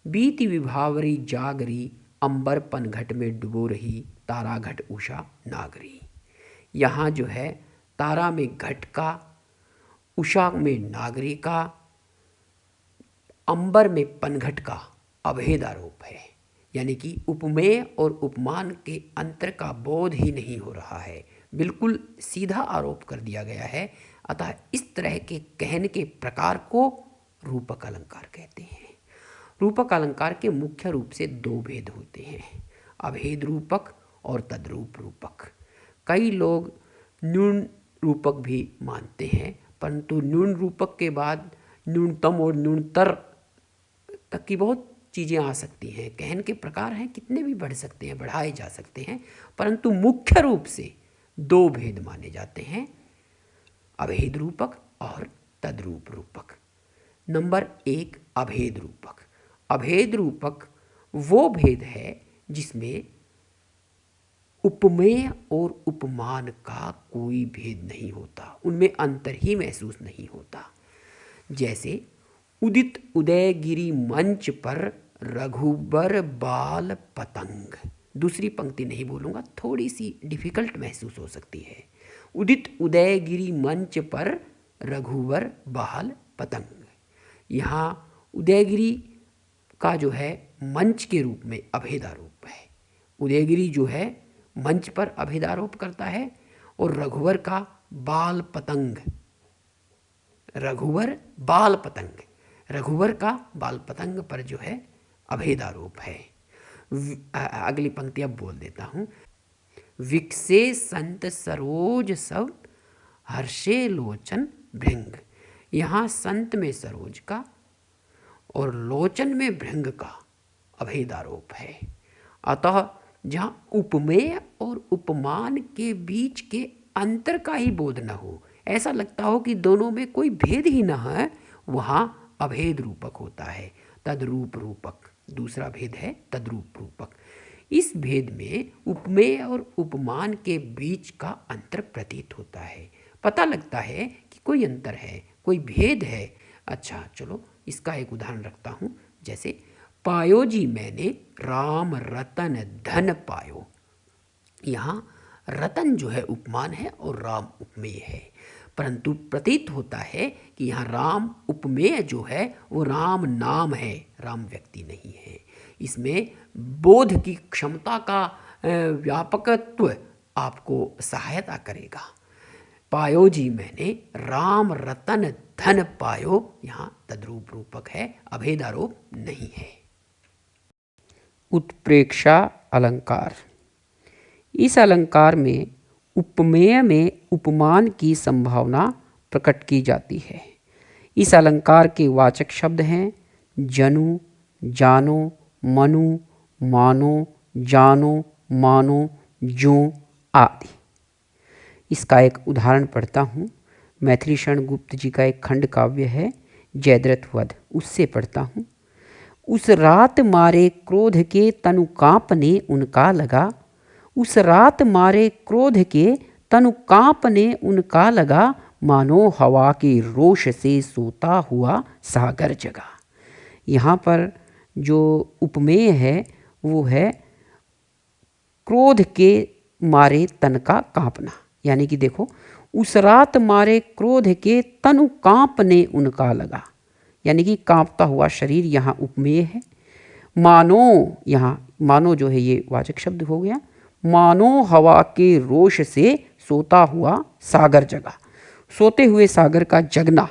बीती विभावरी जागरी, अंबर पनघट में डुबो रही, तारा घट उषा नागरी। यहाँ जो है तारा में घटका, उषा में नागरिका, अंबर में पनघट का अभेद आरोप है। यानी कि उपमेय और उपमान के अंतर का बोध ही नहीं हो रहा है, बिल्कुल सीधा आरोप कर दिया गया है। अतः इस तरह के कहने के प्रकार को रूपक अलंकार कहते हैं। रूपक अलंकार के मुख्य रूप से दो भेद होते हैं, अभेद रूपक और तद्रूप रूपक। कई लोग न्यून रूपक भी मानते हैं, परंतु न्यून रूपक के बाद न्यूनतम और न्यूनतर तक की बहुत चीज़ें आ सकती हैं। कहन के प्रकार हैं, कितने भी बढ़ सकते हैं, बढ़ाए जा सकते हैं, परंतु मुख्य रूप से दो भेद माने जाते हैं, अभेद रूपक और तद्रूप रूपक। नंबर 1, अभेद रूपक। अभेद रूपक वो भेद है जिसमें उपमेय और उपमान का कोई भेद नहीं होता, उनमें अंतर ही महसूस नहीं होता। जैसे उदित उदयगिरि मंच पर रघुबर बाल पतंग। दूसरी पंक्ति नहीं बोलूँगा, थोड़ी सी डिफिकल्ट महसूस हो सकती है। उदित उदयगिरि मंच पर रघुवर बाल पतंग। यहाँ उदयगिरि का जो है मंच के रूप में अभेदारोप है। उदयगिरि जो है मंच पर अभेदारोप करता है, और रघुवर का बाल पतंग, रघुवर बाल पतंग, रघुवर का बाल पतंग पर जो है अभेदारोप है। अगली पंक्ति अब बोल देता हूँ। विकसे संत सरोज सब, हर्षे लोचन भृंग। यहाँ संत में सरोज का और लोचन में भृंग का अभेदारोप है। अतः जहाँ उपमेय और उपमान के बीच के अंतर का ही बोध न हो, ऐसा लगता हो कि दोनों में कोई भेद ही न है, वहाँ अभेद रूपक होता है। तद्रूप रूपक दूसरा भेद है, तद्रूप रूपक। इस भेद में उपमेय और उपमान के बीच का अंतर प्रतीत होता है, पता लगता है कि कोई अंतर है, कोई भेद है। अच्छा चलो इसका एक उदाहरण रखता हूँ। जैसे पायो जी मैंने राम रतन धन पायो। यहाँ रतन जो है उपमान है और राम उपमेय है, परंतु प्रतीत होता है कि यहाँ राम उपमेय जो है वो राम नाम है, राम व्यक्ति नहीं है। इसमें बोध की क्षमता का व्यापकत्व आपको सहायता करेगा। पायो जी मैंने राम रतन धन पायो, यहाँ तद्रूप रूपक है, अभेदारोप नहीं है। उत्प्रेक्षा अलंकार। इस अलंकार में उपमेय में उपमान की संभावना प्रकट की जाती है। इस अलंकार के वाचक शब्द हैं जनु, जानो, मनु, मानो, जानो, मानो, जो आदि। इसका एक उदाहरण पढ़ता हूँ। मैथिली शरण गुप्त जी का एक खंड काव्य है जयद्रथ वध, उससे पढ़ता हूँ। उस रात मारे क्रोध के तनु कांपने उनका लगा, उस रात मारे क्रोध के तनु कांपने उनका लगा, मानो हवा के रोष से सोता हुआ सागर जगा। यहाँ पर जो उपमेय है वो है क्रोध के मारे तन का कांपना। यानी कि देखो, उस रात मारे क्रोध के तनु कांपने उनका लगा, यानी कि कांपता हुआ शरीर यहाँ उपमेय है। मानो, यहाँ मानो जो है ये वाचक शब्द हो गया। मानो हवा के रोष से सोता हुआ सागर जगा। सोते हुए सागर का जगना,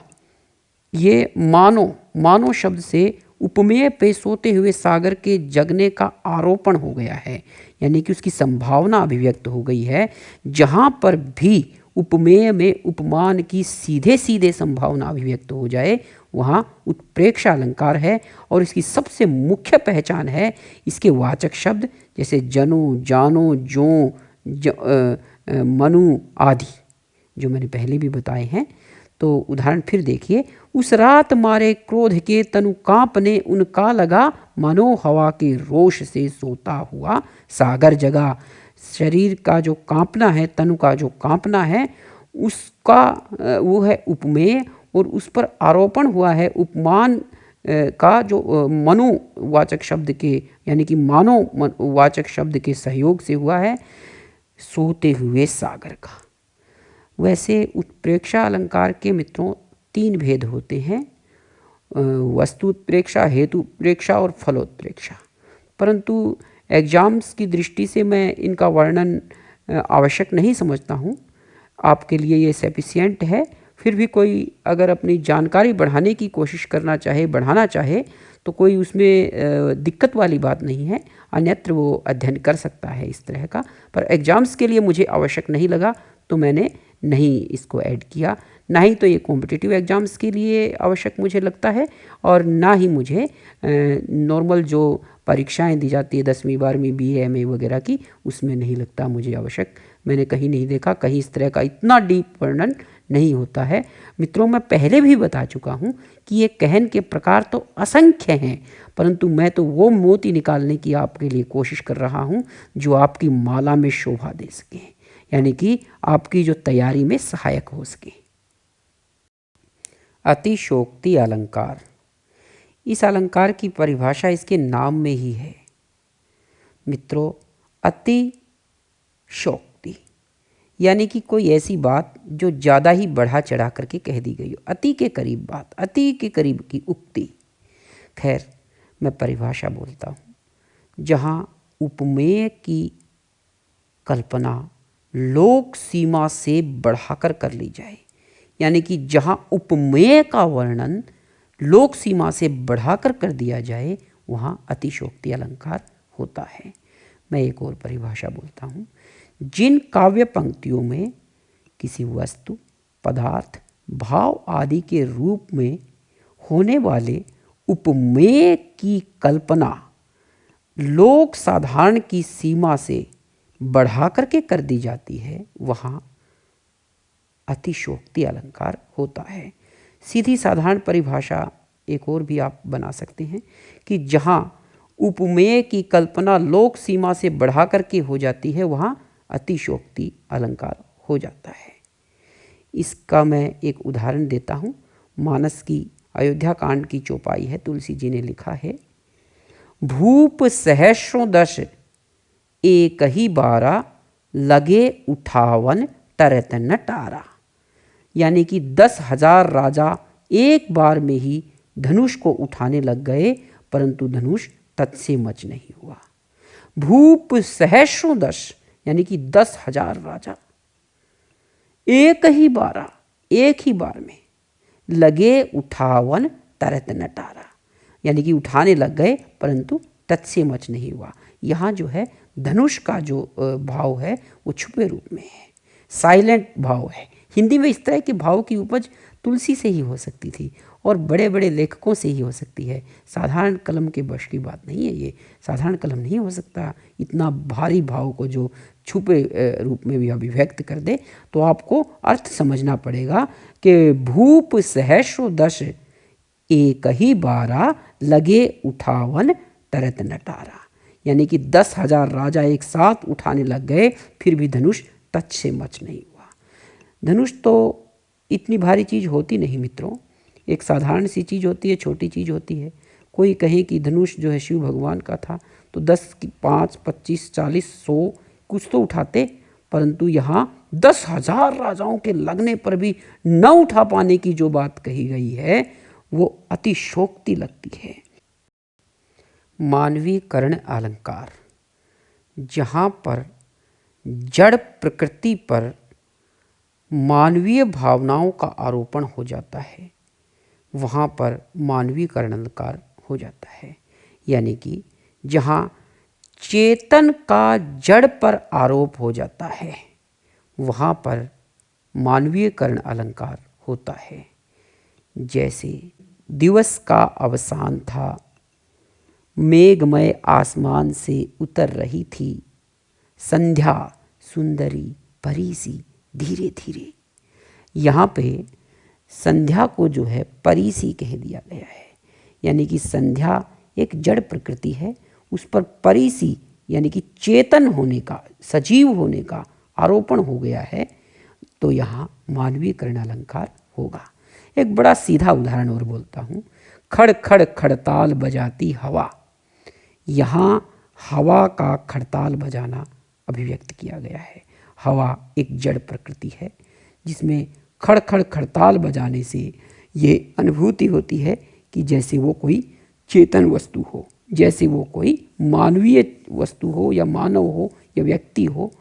ये मानो शब्द से उपमेय पे सोते हुए सागर के जगने का आरोपण हो गया है, यानी कि उसकी संभावना अभिव्यक्त हो गई है। जहाँ पर भी उपमेय में उपमान की सीधे सीधे संभावना अभिव्यक्त हो जाए वहाँ उत्प्रेक्षा अलंकार है। और इसकी सबसे मुख्य पहचान है इसके वाचक शब्द जैसे जनु, जानो, जो, मनु आदि, जो मैंने पहले भी बताए हैं। तो उदाहरण फिर देखिए। उस रात मारे क्रोध के तनु कांपने उनका लगा, मानो हवा के रोष से सोता हुआ सागर जगा। शरीर का जो कांपना है, तनु का जो कांपना है, उसका वो है उपमेय, और उस पर आरोपण हुआ है उपमान का जो मनु वाचक शब्द के, यानी कि मानो वाचक शब्द के सहयोग से हुआ है, सोते हुए सागर का। वैसे उत्प्रेक्षा अलंकार के मित्रों 3 भेद होते हैं, वस्तु उत्प्रेक्षा, हेतु उत्प्रेक्षा और फलोत्प्रेक्षा। परंतु एग्जाम्स की दृष्टि से मैं इनका वर्णन आवश्यक नहीं समझता हूँ, आपके लिए ये सफिशिएंट है। फिर भी कोई अगर अपनी जानकारी बढ़ाने की कोशिश करना चाहे, बढ़ाना चाहे, तो कोई उसमें दिक्कत वाली बात नहीं है, अन्यत्र वो अध्ययन कर सकता है इस तरह का। पर एग्ज़ाम्स के लिए मुझे आवश्यक नहीं लगा तो मैंने नहीं इसको ऐड किया। ना ही तो ये कॉम्पिटिटिव एग्ज़ाम्स के लिए आवश्यक मुझे लगता है, और ना ही मुझे नॉर्मल जो परीक्षाएं दी जाती है 10वीं 12वीं BA MA वगैरह की, उसमें नहीं लगता मुझे आवश्यक। मैंने कहीं नहीं देखा, कहीं इस तरह का इतना डीप वर्णन नहीं होता है। मित्रों, मैं पहले भी बता चुका हूँ कि ये कहन के प्रकार तो असंख्य हैं, परंतु मैं तो वो मोती निकालने की आपके लिए कोशिश कर रहा हूँ जो आपकी माला में शोभा दे सके, यानी कि आपकी जो तैयारी में सहायक हो सके। अतिशोक्ति अलंकार। इस अलंकार की परिभाषा इसके नाम में ही है मित्रों, अतिशोक्ति, यानी कि कोई ऐसी बात जो ज़्यादा ही बढ़ा चढ़ा करके कह दी गई हो, अति के करीब बात, अति के करीब की उक्ति। खैर, मैं परिभाषा बोलता हूँ। जहाँ उपमेय की कल्पना लोक सीमा से बढ़ाकर कर ली जाए, यानी कि जहाँ उपमेय का वर्णन लोक सीमा से बढ़ाकर कर दिया जाए, वहाँ अतिशोक्ति अलंकार होता है। मैं एक और परिभाषा बोलता हूँ। जिन काव्य पंक्तियों में किसी वस्तु, पदार्थ, भाव आदि के रूप में होने वाले उपमेय की कल्पना लोक साधारण की सीमा से बढ़ा करके कर दी जाती है, वहाँ अतिशोक्ति अलंकार होता है। सीधी साधारण परिभाषा एक और भी आप बना सकते हैं कि जहाँ उपमेय की कल्पना लोक सीमा से बढ़ा करके हो जाती है, वहाँ अतिशोक्ति अलंकार हो जाता है। इसका मैं एक उदाहरण देता हूँ। मानस की अयोध्या कांड की चौपाई है, तुलसी जी ने लिखा है, भूप सहस्रों दश एक ही बारा, लगे उठावन टरत न टारा। यानी कि 10,000 राजा एक बार में ही धनुष को उठाने लग गए, परंतु धनुष तत्से मच नहीं हुआ। भूप सहस्रों दश, यानी कि 10,000 राजा एक ही बार में, लगे उठावन तरत न टारा, यानी कि उठाने लग गए परंतु तत्से मच नहीं हुआ। यहाँ जो है धनुष का जो भाव है वो छुपे रूप में है, साइलेंट भाव है। हिंदी में इस तरह के भाव की उपज तुलसी से ही हो सकती थी और बड़े बड़े लेखकों से ही हो सकती है। साधारण कलम के बश की बात नहीं है, ये साधारण कलम नहीं हो सकता इतना भारी भाव को जो छुपे रूप में भी अभिव्यक्त कर दे। तो आपको अर्थ समझना पड़ेगा कि भूप सहस्रो दश एक ही बारा, लगे उठावन तरत न टारा, यानी कि 10,000 राजा एक साथ उठाने लग गए, फिर भी धनुष तच से मच नहीं हुआ। धनुष तो इतनी भारी चीज़ होती नहीं मित्रों, एक साधारण सी चीज़ होती है, छोटी चीज़ होती है। कोई कहे कि धनुष जो है शिव भगवान का था तो 10 की 5, 25, 40, 100 कुछ तो उठाते, परंतु यहाँ 10,000 राजाओं के लगने पर भी न उठा पाने की जो बात कही गई है वो अतिशोक्ति लगती है। मानवीकरण अलंकार। जहाँ पर जड़ प्रकृति पर मानवीय भावनाओं का आरोपण हो जाता है, वहाँ पर मानवीकरण अलंकार हो जाता है। यानी कि जहाँ चेतन का जड़ पर आरोप हो जाता है, वहाँ पर मानवीयकरण अलंकार होता है। जैसे दिवस का अवसान था, मेघमय आसमान से उतर रही थी, संध्या सुंदरी परी सी धीरे धीरे। यहाँ पे संध्या को जो है परी सी कह दिया गया है, यानी कि संध्या एक जड़ प्रकृति है, उस पर परी सी यानी कि चेतन होने का, सजीव होने का आरोपण हो गया है। तो यहाँ मानवीयकरण अलंकार होगा। एक बड़ा सीधा उदाहरण और बोलता हूँ। खड़ खड़ खड़ताल बजाती हवा। यहाँ हवा का खड़ताल बजाना अभिव्यक्त किया गया है। हवा एक जड़ प्रकृति है जिसमें खड़ खड़ खड़ताल बजाने से ये अनुभूति होती है कि जैसे वो कोई चेतन वस्तु हो, जैसे वो कोई मानवीय वस्तु हो या मानव हो या व्यक्ति हो।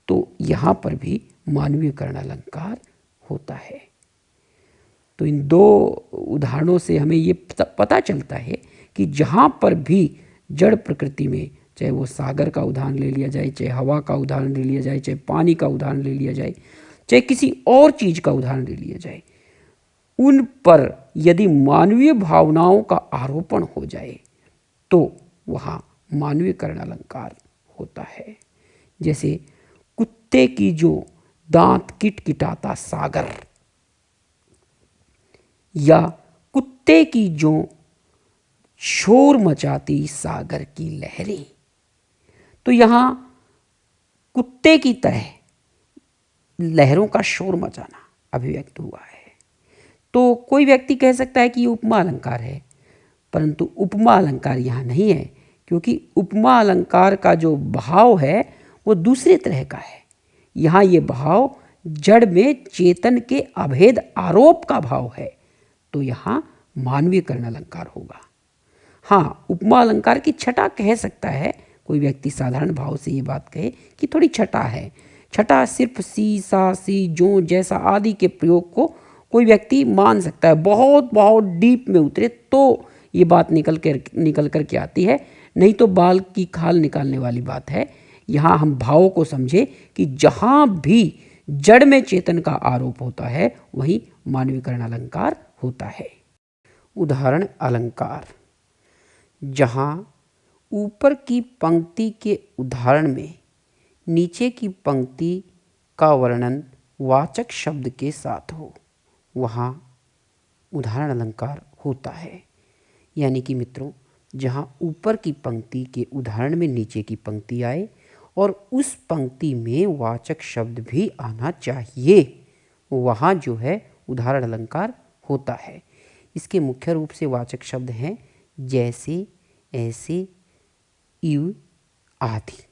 तो यहाँ पर भी मानवीयकरण अलंकार होता है। तो इन दो उदाहरणों से हमें ये पता चलता है कि जहाँ पर भी जड़ प्रकृति में, चाहे वो सागर का उदाहरण ले लिया जाए, चाहे हवा का उदाहरण ले लिया जाए, चाहे पानी का उदाहरण ले लिया जाए, चाहे किसी और चीज़ का उदाहरण ले लिया जाए, उन पर यदि मानवीय भावनाओं का आरोपण हो जाए तो वहाँ मानवीयकरण अलंकार होता है। जैसे कुत्ते की जो दांत किटकिटाता सागर, या कुत्ते की जो शोर मचाती सागर की लहरें। तो यहाँ कुत्ते की तरह लहरों का शोर मचाना अभिव्यक्त हुआ है। तो कोई व्यक्ति कह सकता है कि ये उपमा अलंकार है, परंतु उपमा अलंकार यहाँ नहीं है, क्योंकि उपमा अलंकार का जो भाव है वो दूसरे तरह का है। यहाँ ये भाव जड़ में चेतन के अभेद आरोप का भाव है, तो यहाँ मानवीयकरण अलंकार होगा। हाँ, उपमा अलंकार की छटा कह सकता है कोई व्यक्ति साधारण भाव से ये बात कहे कि थोड़ी छटा है। छटा सिर्फ सी, सा, सी, जो, जैसा आदि के प्रयोग को कोई व्यक्ति मान सकता है। बहुत बहुत डीप में उतरे तो ये बात निकल कर के आती है, नहीं तो बाल की खाल निकालने वाली बात है। यहाँ हम भावों को समझे कि जहाँ भी जड़ में चेतन का आरोप होता है वहीं मानवीयकरण अलंकार होता है। उदाहरण अलंकार। जहाँ ऊपर की पंक्ति के उदाहरण में नीचे की पंक्ति का वर्णन वाचक शब्द के साथ हो, वहाँ उदाहरण अलंकार होता है। यानी कि मित्रों, जहाँ ऊपर की पंक्ति के उदाहरण में नीचे की पंक्ति आए और उस पंक्ति में वाचक शब्द भी आना चाहिए, वहाँ जो है उदाहरण अलंकार होता है। इसके मुख्य रूप से वाचक शब्द हैं जैसे, ऐसे, इव आदि।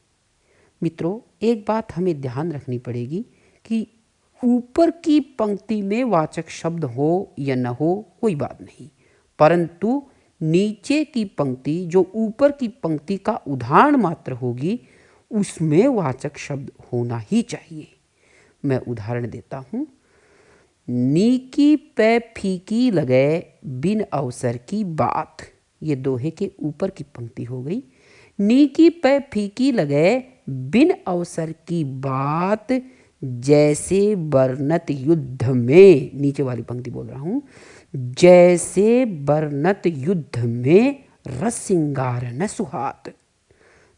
मित्रों, एक बात हमें ध्यान रखनी पड़ेगी कि ऊपर की पंक्ति में वाचक शब्द हो या न हो कोई बात नहीं, परंतु नीचे की पंक्ति जो ऊपर की पंक्ति का उदाहरण मात्र होगी उसमें वाचक शब्द होना ही चाहिए। मैं उदाहरण देता हूँ। नीकी पे फीकी लगे बिन अवसर की बात, ये दोहे के ऊपर की पंक्ति हो गई। नीकी पे फीकी लगे बिन अवसर की बात, जैसे बरनत युद्ध में, नीचे वाली पंक्ति बोल रहा हूँ, जैसे बरनत युद्ध में रस सिंगार न सुहात।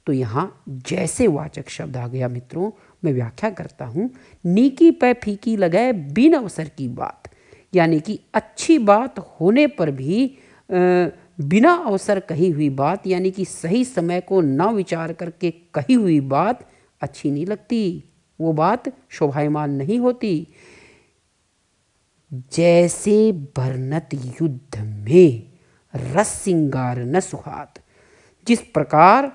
तो यहाँ जैसे वाचक शब्द आ गया। मित्रों, मैं व्याख्या करता हूँ। नीकी पे फीकी लगाए बिन अवसर की बात, यानी कि अच्छी बात होने पर भी बिना अवसर कही हुई बात, यानी कि सही समय को न विचार करके कही हुई बात अच्छी नहीं लगती, वो बात शोभायमान नहीं होती। जैसे बरनत युद्ध में रस सिंगार न सुहात, जिस प्रकार,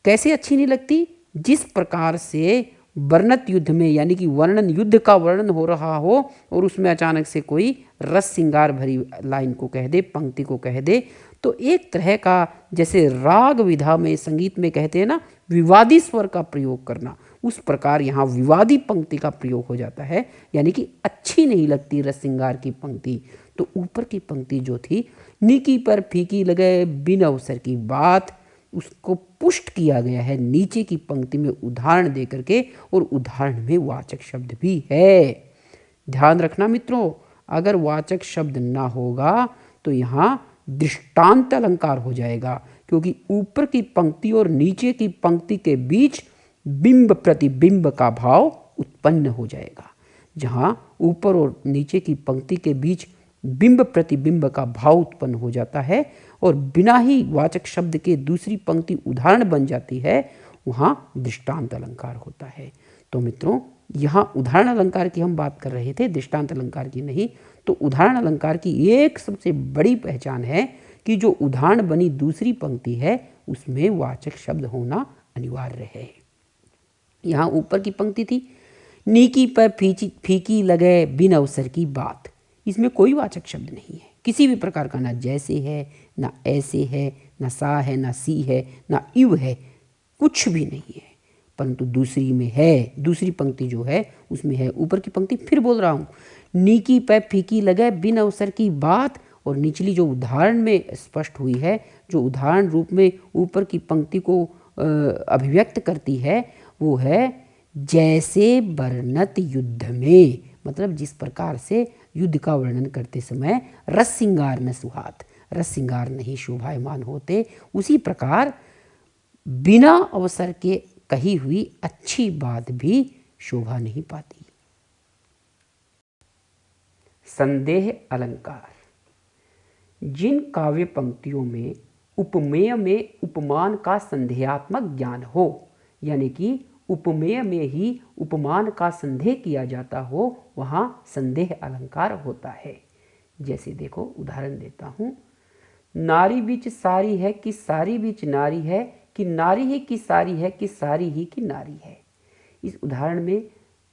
कैसे अच्छी नहीं लगती, जिस प्रकार से बरनत युद्ध में, यानी कि वर्णन, युद्ध का वर्णन हो रहा हो और उसमें अचानक से कोई रस सिंगार भरी लाइन को कह दे, पंक्ति को कह दे, तो एक तरह का, जैसे राग विधा में, संगीत में कहते हैं ना, विवादी स्वर का प्रयोग करना, उस प्रकार यहाँ विवादी पंक्ति का प्रयोग हो जाता है, यानी कि अच्छी नहीं लगती रस सिंगार की पंक्ति। तो ऊपर की पंक्ति जो थी, नीकी पर फीकी लगे बिन अवसर की बात, उसको पुष्ट किया गया है नीचे की पंक्ति में उदाहरण दे करके, और उदाहरण में वाचक शब्द भी है। ध्यान रखना मित्रों, अगर वाचक शब्द ना होगा तो यहाँ दृष्टांत अलंकार हो जाएगा, क्योंकि ऊपर की पंक्ति और नीचे की पंक्ति के बीच बिंब प्रतिबिंब का भाव उत्पन्न हो जाएगा। जहाँ ऊपर और नीचे की पंक्ति के बीच बिंब प्रतिबिंब का भाव उत्पन्न हो जाता है और बिना ही वाचक शब्द के दूसरी पंक्ति उदाहरण बन जाती है, वहाँ दृष्टांत अलंकार होता है। तो मित्रों, यहाँ उदाहरण अलंकार की हम बात कर रहे थे, दृष्टांत अलंकार की नहीं। तो उदाहरण अलंकार की एक सबसे बड़ी पहचान है कि जो उदाहरण बनी दूसरी पंक्ति है उसमें वाचक शब्द होना अनिवार्य है। यहाँ ऊपर की पंक्ति थी, नीकी पर फीकी लगे बिन अवसर की बात। इसमें कोई वाचक शब्द नहीं है किसी भी प्रकार का, ना जैसे है, ना ऐसे है, ना सा है, ना सी है, ना इव है, कुछ भी नहीं है। परंतु दूसरी में है, दूसरी पंक्ति जो है उसमें है। ऊपर की पंक्ति फिर बोल रहा हूँ, नीकी पे फीकी लगे बिन अवसर की बात। और निचली जो उदाहरण में स्पष्ट हुई है, जो उदाहरण रूप में ऊपर की पंक्ति को अभिव्यक्त करती है, वो है जैसे वर्णत युद्ध में। मतलब जिस प्रकार से युद्ध का वर्णन करते समय रस सिंगार न सुहात, रस सिंगार नहीं शोभायमान होते, उसी प्रकार बिना अवसर के कही हुई अच्छी बात भी शोभा नहीं पाती। संदेह अलंकार। जिन काव्य पंक्तियों में उपमेय में उपमान का संदेहात्मक ज्ञान हो, यानी कि उपमेय में ही उपमान का संदेह किया जाता हो, वहाँ संदेह अलंकार होता है। जैसे देखो उदाहरण देता हूँ, नारी बीच सारी है कि सारी बीच नारी है, कि नारी ही की सारी है कि सारी ही की नारी है। इस उदाहरण में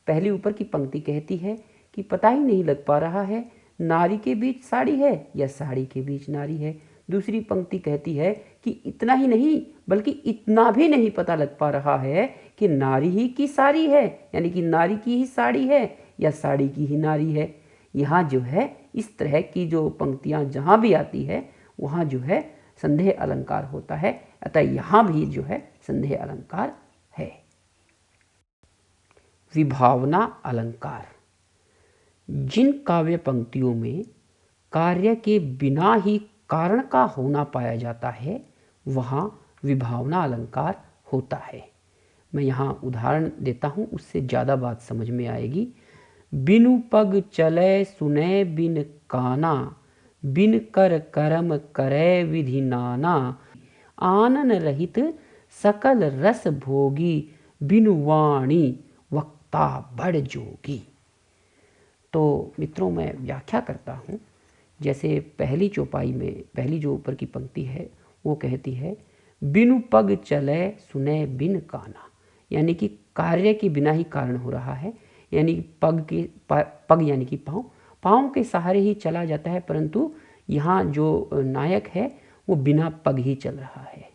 पहली ऊपर की पंक्ति कहती है कि पता ही नहीं लग पा रहा है नारी के बीच साड़ी है या साड़ी के बीच नारी है। दूसरी पंक्ति कहती है कि इतना ही नहीं बल्कि इतना भी नहीं पता लग पा रहा है कि नारी ही की साड़ी है, यानी कि नारी की ही साड़ी है या साड़ी की ही नारी है। यहाँ जो है इस तरह की जो पंक्तियाँ जहाँ भी आती है वहाँ जो है संदेह अलंकार होता है। अतः यहाँ भी जो है संदेह अलंकार है। विभावना अलंकार। जिन काव्य पंक्तियों में कार्य के बिना ही कारण का होना पाया जाता है, वहाँ विभावना अलंकार होता है। मैं यहाँ उदाहरण देता हूँ, उससे ज़्यादा बात समझ में आएगी। बिनु पग चले सुने बिन काना, बिन कर कर्म करे विधि नाना, आनन रहित सकल रस भोगी, बिनु वाणी वक्ता बड़ जोगी। तो मित्रों मैं व्याख्या करता हूँ। जैसे पहली चौपाई में पहली जो ऊपर की पंक्ति है वो कहती है, बिनु पग चले सुने बिन काना, यानी कि कार्य के बिना ही कारण हो रहा है, यानी पग यानी कि पाँव के सहारे ही चला जाता है, परंतु यहाँ जो नायक है वो बिना पग ही चल रहा है।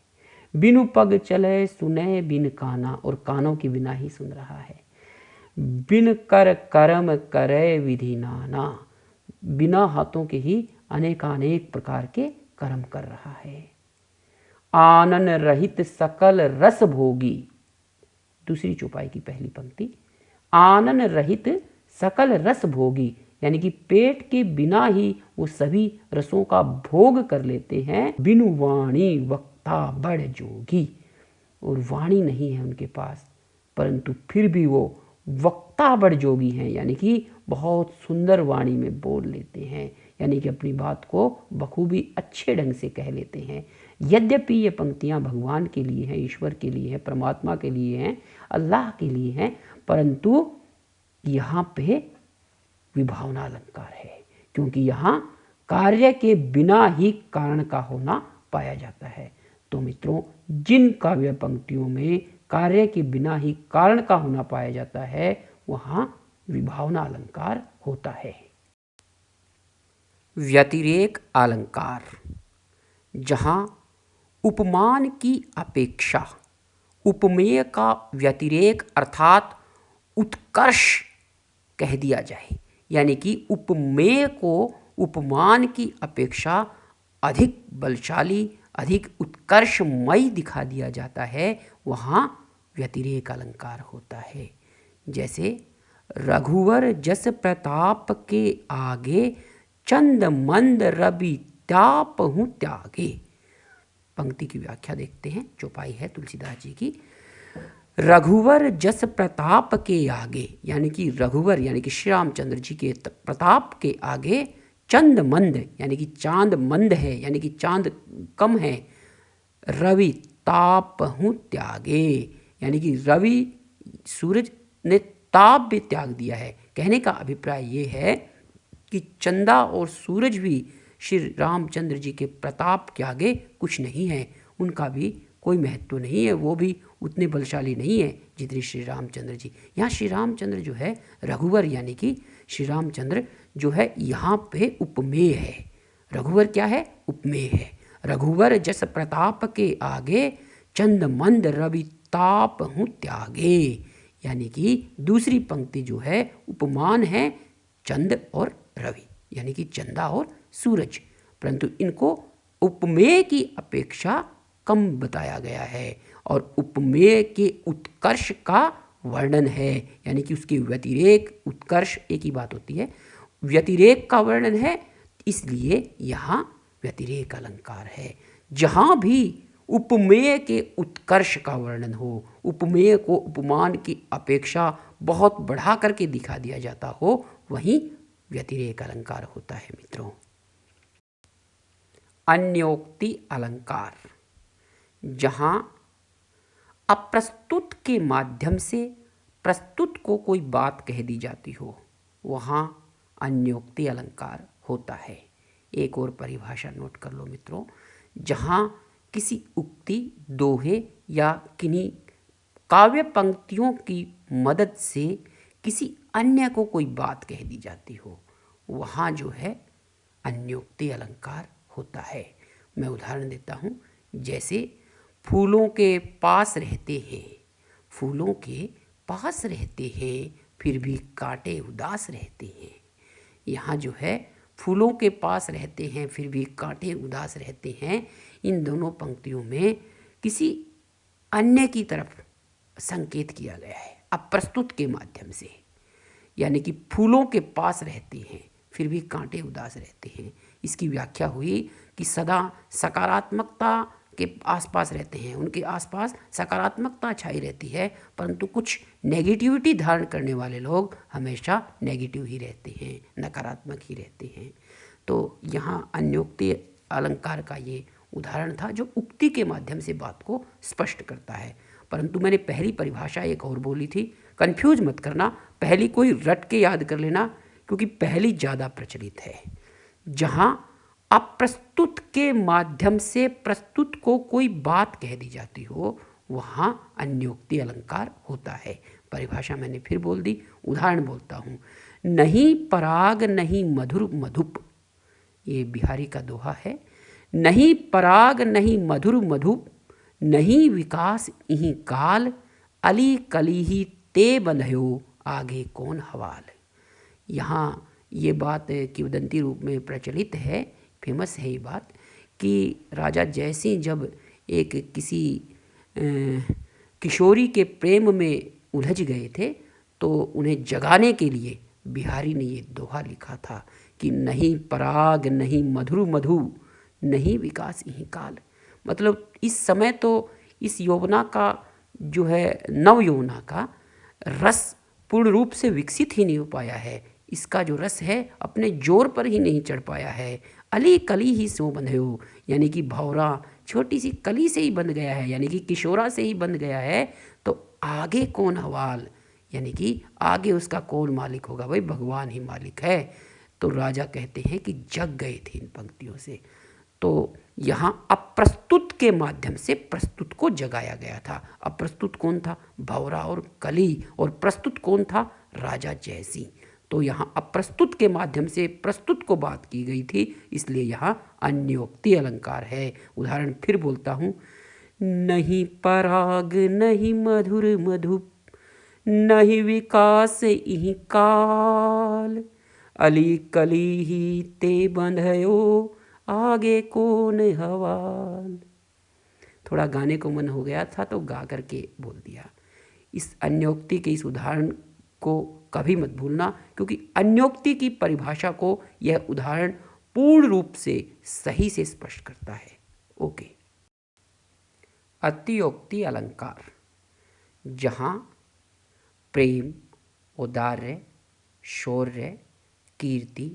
बिनु पग चले सुने बिन काना, और कानों के बिना ही सुन रहा है। बिन कर कर्म करे विधि नाना, बिना हाथों के ही अनेकानेक प्रकार के कर्म कर रहा है। आनन रहित सकल रस भोगी, दूसरी चौपाई की पहली पंक्ति, आनन रहित सकल रस भोगी, यानी कि पेट के बिना ही वो सभी रसों का भोग कर लेते हैं। बिनु वाणी वक्ता बड़ जोगी, और वाणी नहीं है उनके पास, परंतु फिर भी वो वक्ता बड़ जोगी हैं, यानी कि बहुत सुंदर वाणी में बोल लेते हैं, यानी कि अपनी बात को बखूबी अच्छे ढंग से कह लेते हैं। यद्यपि ये पंक्तियाँ भगवान के लिए हैं, ईश्वर के लिए हैं, परमात्मा के लिए हैं, अल्लाह के लिए हैं, परंतु यहाँ पे विभावना अलंकार है, क्योंकि यहाँ कार्य के बिना ही कारण का होना पाया जाता है। तो मित्रों, जिन काव्य पंक्तियों में कार्य के बिना ही कारण का होना पाया जाता है, वहाँ विभावना अलंकार होता है। व्यतिरेक अलंकार। जहाँ उपमान की अपेक्षा उपमेय का व्यतिरेक अर्थात उत्कर्ष कह दिया जाए, यानी कि उपमेय को उपमान की अपेक्षा अधिक बलशाली, अधिक उत्कर्षमयी दिखा दिया जाता है, वहाँ व्यतिरेक अलंकार होता है। जैसे रघुवर जस प्रताप के आगे, चंद मंद रवि त्यापहु त्यागे। पंक्ति की व्याख्या देखते हैं, चौपाई है तुलसीदास जी की। रघुवर जस प्रताप के आगे, यानी कि रघुवर यानी कि श्री रामचंद्र जी के प्रताप के आगे चंद मंद, यानी कि चांद मंद है, यानी कि चांद कम है। रवि तापहु त्यागे, यानी कि रवि सूरज ने ताप भी त्याग दिया है। कहने का अभिप्राय ये है कि चंदा और सूरज भी श्री रामचंद्र जी के प्रताप के आगे कुछ नहीं है, उनका भी कोई महत्व नहीं है, वो भी उतने बलशाली नहीं है जितने श्री रामचंद्र जी। यहाँ श्री रामचंद्र जो है रघुवर यानी कि श्री रामचंद्र जो है यहाँ पे उपमेय है। रघुवर क्या है? उपमेय है। रघुवर जस प्रताप के आगे चंद मंद रवि ताप हूँ त्यागे, यानी कि दूसरी पंक्ति जो है उपमान है चंद और रवि यानी कि चंदा और सूरज, परंतु इनको उपमेय की अपेक्षा कम बताया गया है और उपमेय के उत्कर्ष का वर्णन है, यानी कि उसके व्यतिरेक उत्कर्ष एक ही बात होती है, व्यतिरेक का वर्णन है, इसलिए यहाँ व्यतिरेक अलंकार है। जहाँ भी उपमेय के उत्कर्ष का वर्णन हो, उपमेय को उपमान की अपेक्षा बहुत बढ़ा करके दिखा दिया जाता हो, वहीं व्यतिरेक अलंकार होता है मित्रों। अन्योक्ति अलंकार, जहाँ अप्रस्तुत के माध्यम से प्रस्तुत को कोई बात कह दी जाती हो, वहाँ अन्योक्ति अलंकार होता है। एक और परिभाषा नोट कर लो मित्रों, जहाँ किसी उक्ति, दोहे या किन्हीं काव्य पंक्तियों की मदद से किसी अन्य को कोई बात कह दी जाती हो, वहाँ जो है अन्योक्ति अलंकार होता है। मैं उदाहरण देता हूँ, जैसे फूलों के पास रहते हैं, फूलों के पास रहते हैं फिर भी कांटे उदास रहते हैं। यहाँ जो है फूलों के पास रहते हैं फिर भी कांटे उदास रहते हैं, इन दोनों पंक्तियों में किसी अन्य की तरफ संकेत किया गया है अप्रस्तुत के माध्यम से, यानी कि फूलों के पास रहते हैं फिर भी कांटे उदास रहते हैं। इसकी व्याख्या हुई कि सदा सकारात्मकता के आसपास रहते हैं, उनके आसपास सकारात्मकता छाई रहती है, परंतु कुछ नेगेटिविटी धारण करने वाले लोग हमेशा नेगेटिव ही रहते हैं, नकारात्मक ही रहते हैं। तो यहाँ अन्योक्ति अलंकार का ये उदाहरण था जो उक्ति के माध्यम से बात को स्पष्ट करता है। परंतु मैंने पहली परिभाषा एक और बोली थी, कंफ्यूज मत करना, पहली कोई रट के याद कर लेना क्योंकि पहली ज़्यादा प्रचलित है। जहाँ अप्रस्तुत के माध्यम से प्रस्तुत को कोई बात कह दी जाती हो, वहाँ अन्योक्ति अलंकार होता है। परिभाषा मैंने फिर बोल दी, उदाहरण बोलता हूँ, नहीं पराग नहीं मधुर मधुप, ये बिहारी का दोहा है। नहीं पराग नहीं मधुर मधुप, नहीं विकास इहीं काल, अली कली ही ते बंधयो आगे कौन हवाल। यहाँ ये बात किंवदंती रूप में प्रचलित है, फेमस है ये बात, कि राजा जयसिंह जब एक किसी किशोरी के प्रेम में उलझ गए थे तो उन्हें जगाने के लिए बिहारी ने ये दोहा लिखा था कि नहीं पराग नहीं मधुर मधु, नहीं विकास यही काल। मतलब इस समय तो इस यौवना का जो है नव यौवना का रस पूर्ण रूप से विकसित ही नहीं हो पाया है, इसका जो रस है अपने जोर पर ही नहीं चढ़ पाया है। अली कली ही सो बंधयो, यानी कि भौरा छोटी सी कली से ही बंध गया है, यानी कि किशोरा से ही बंध गया है, तो आगे कौन हवाल, यानी कि आगे उसका कौन मालिक होगा, भाई भगवान ही मालिक है। तो राजा कहते हैं कि जग गए थे इन पंक्तियों से। तो यहाँ अप्रस्तुत के माध्यम से प्रस्तुत को जगाया गया था। अप्रस्तुत कौन था? भौरा और कली, और प्रस्तुत कौन था? राजा जयसिंह। तो यहाँ अप्रस्तुत के माध्यम से प्रस्तुत को बात की गई थी, इसलिए यहाँ अन्योक्ति अलंकार है। उदाहरण फिर बोलता हूँ, नहीं पराग नहीं मधुर मधुप, नहीं विकास इहीं काल, अली कली ही ते बंधयो आगे कौन हवाल। थोड़ा गाने को मन हो गया था तो गा करके बोल दिया। इस अन्योक्ति के इस उदाहरण को कभी मत भूलना, क्योंकि अन्योक्ति की परिभाषा को यह उदाहरण पूर्ण रूप से सही से स्पष्ट करता है। ओके। अतियोक्ति अलंकार, जहाँ प्रेम, औदार्य, शौर्य, कीर्ति,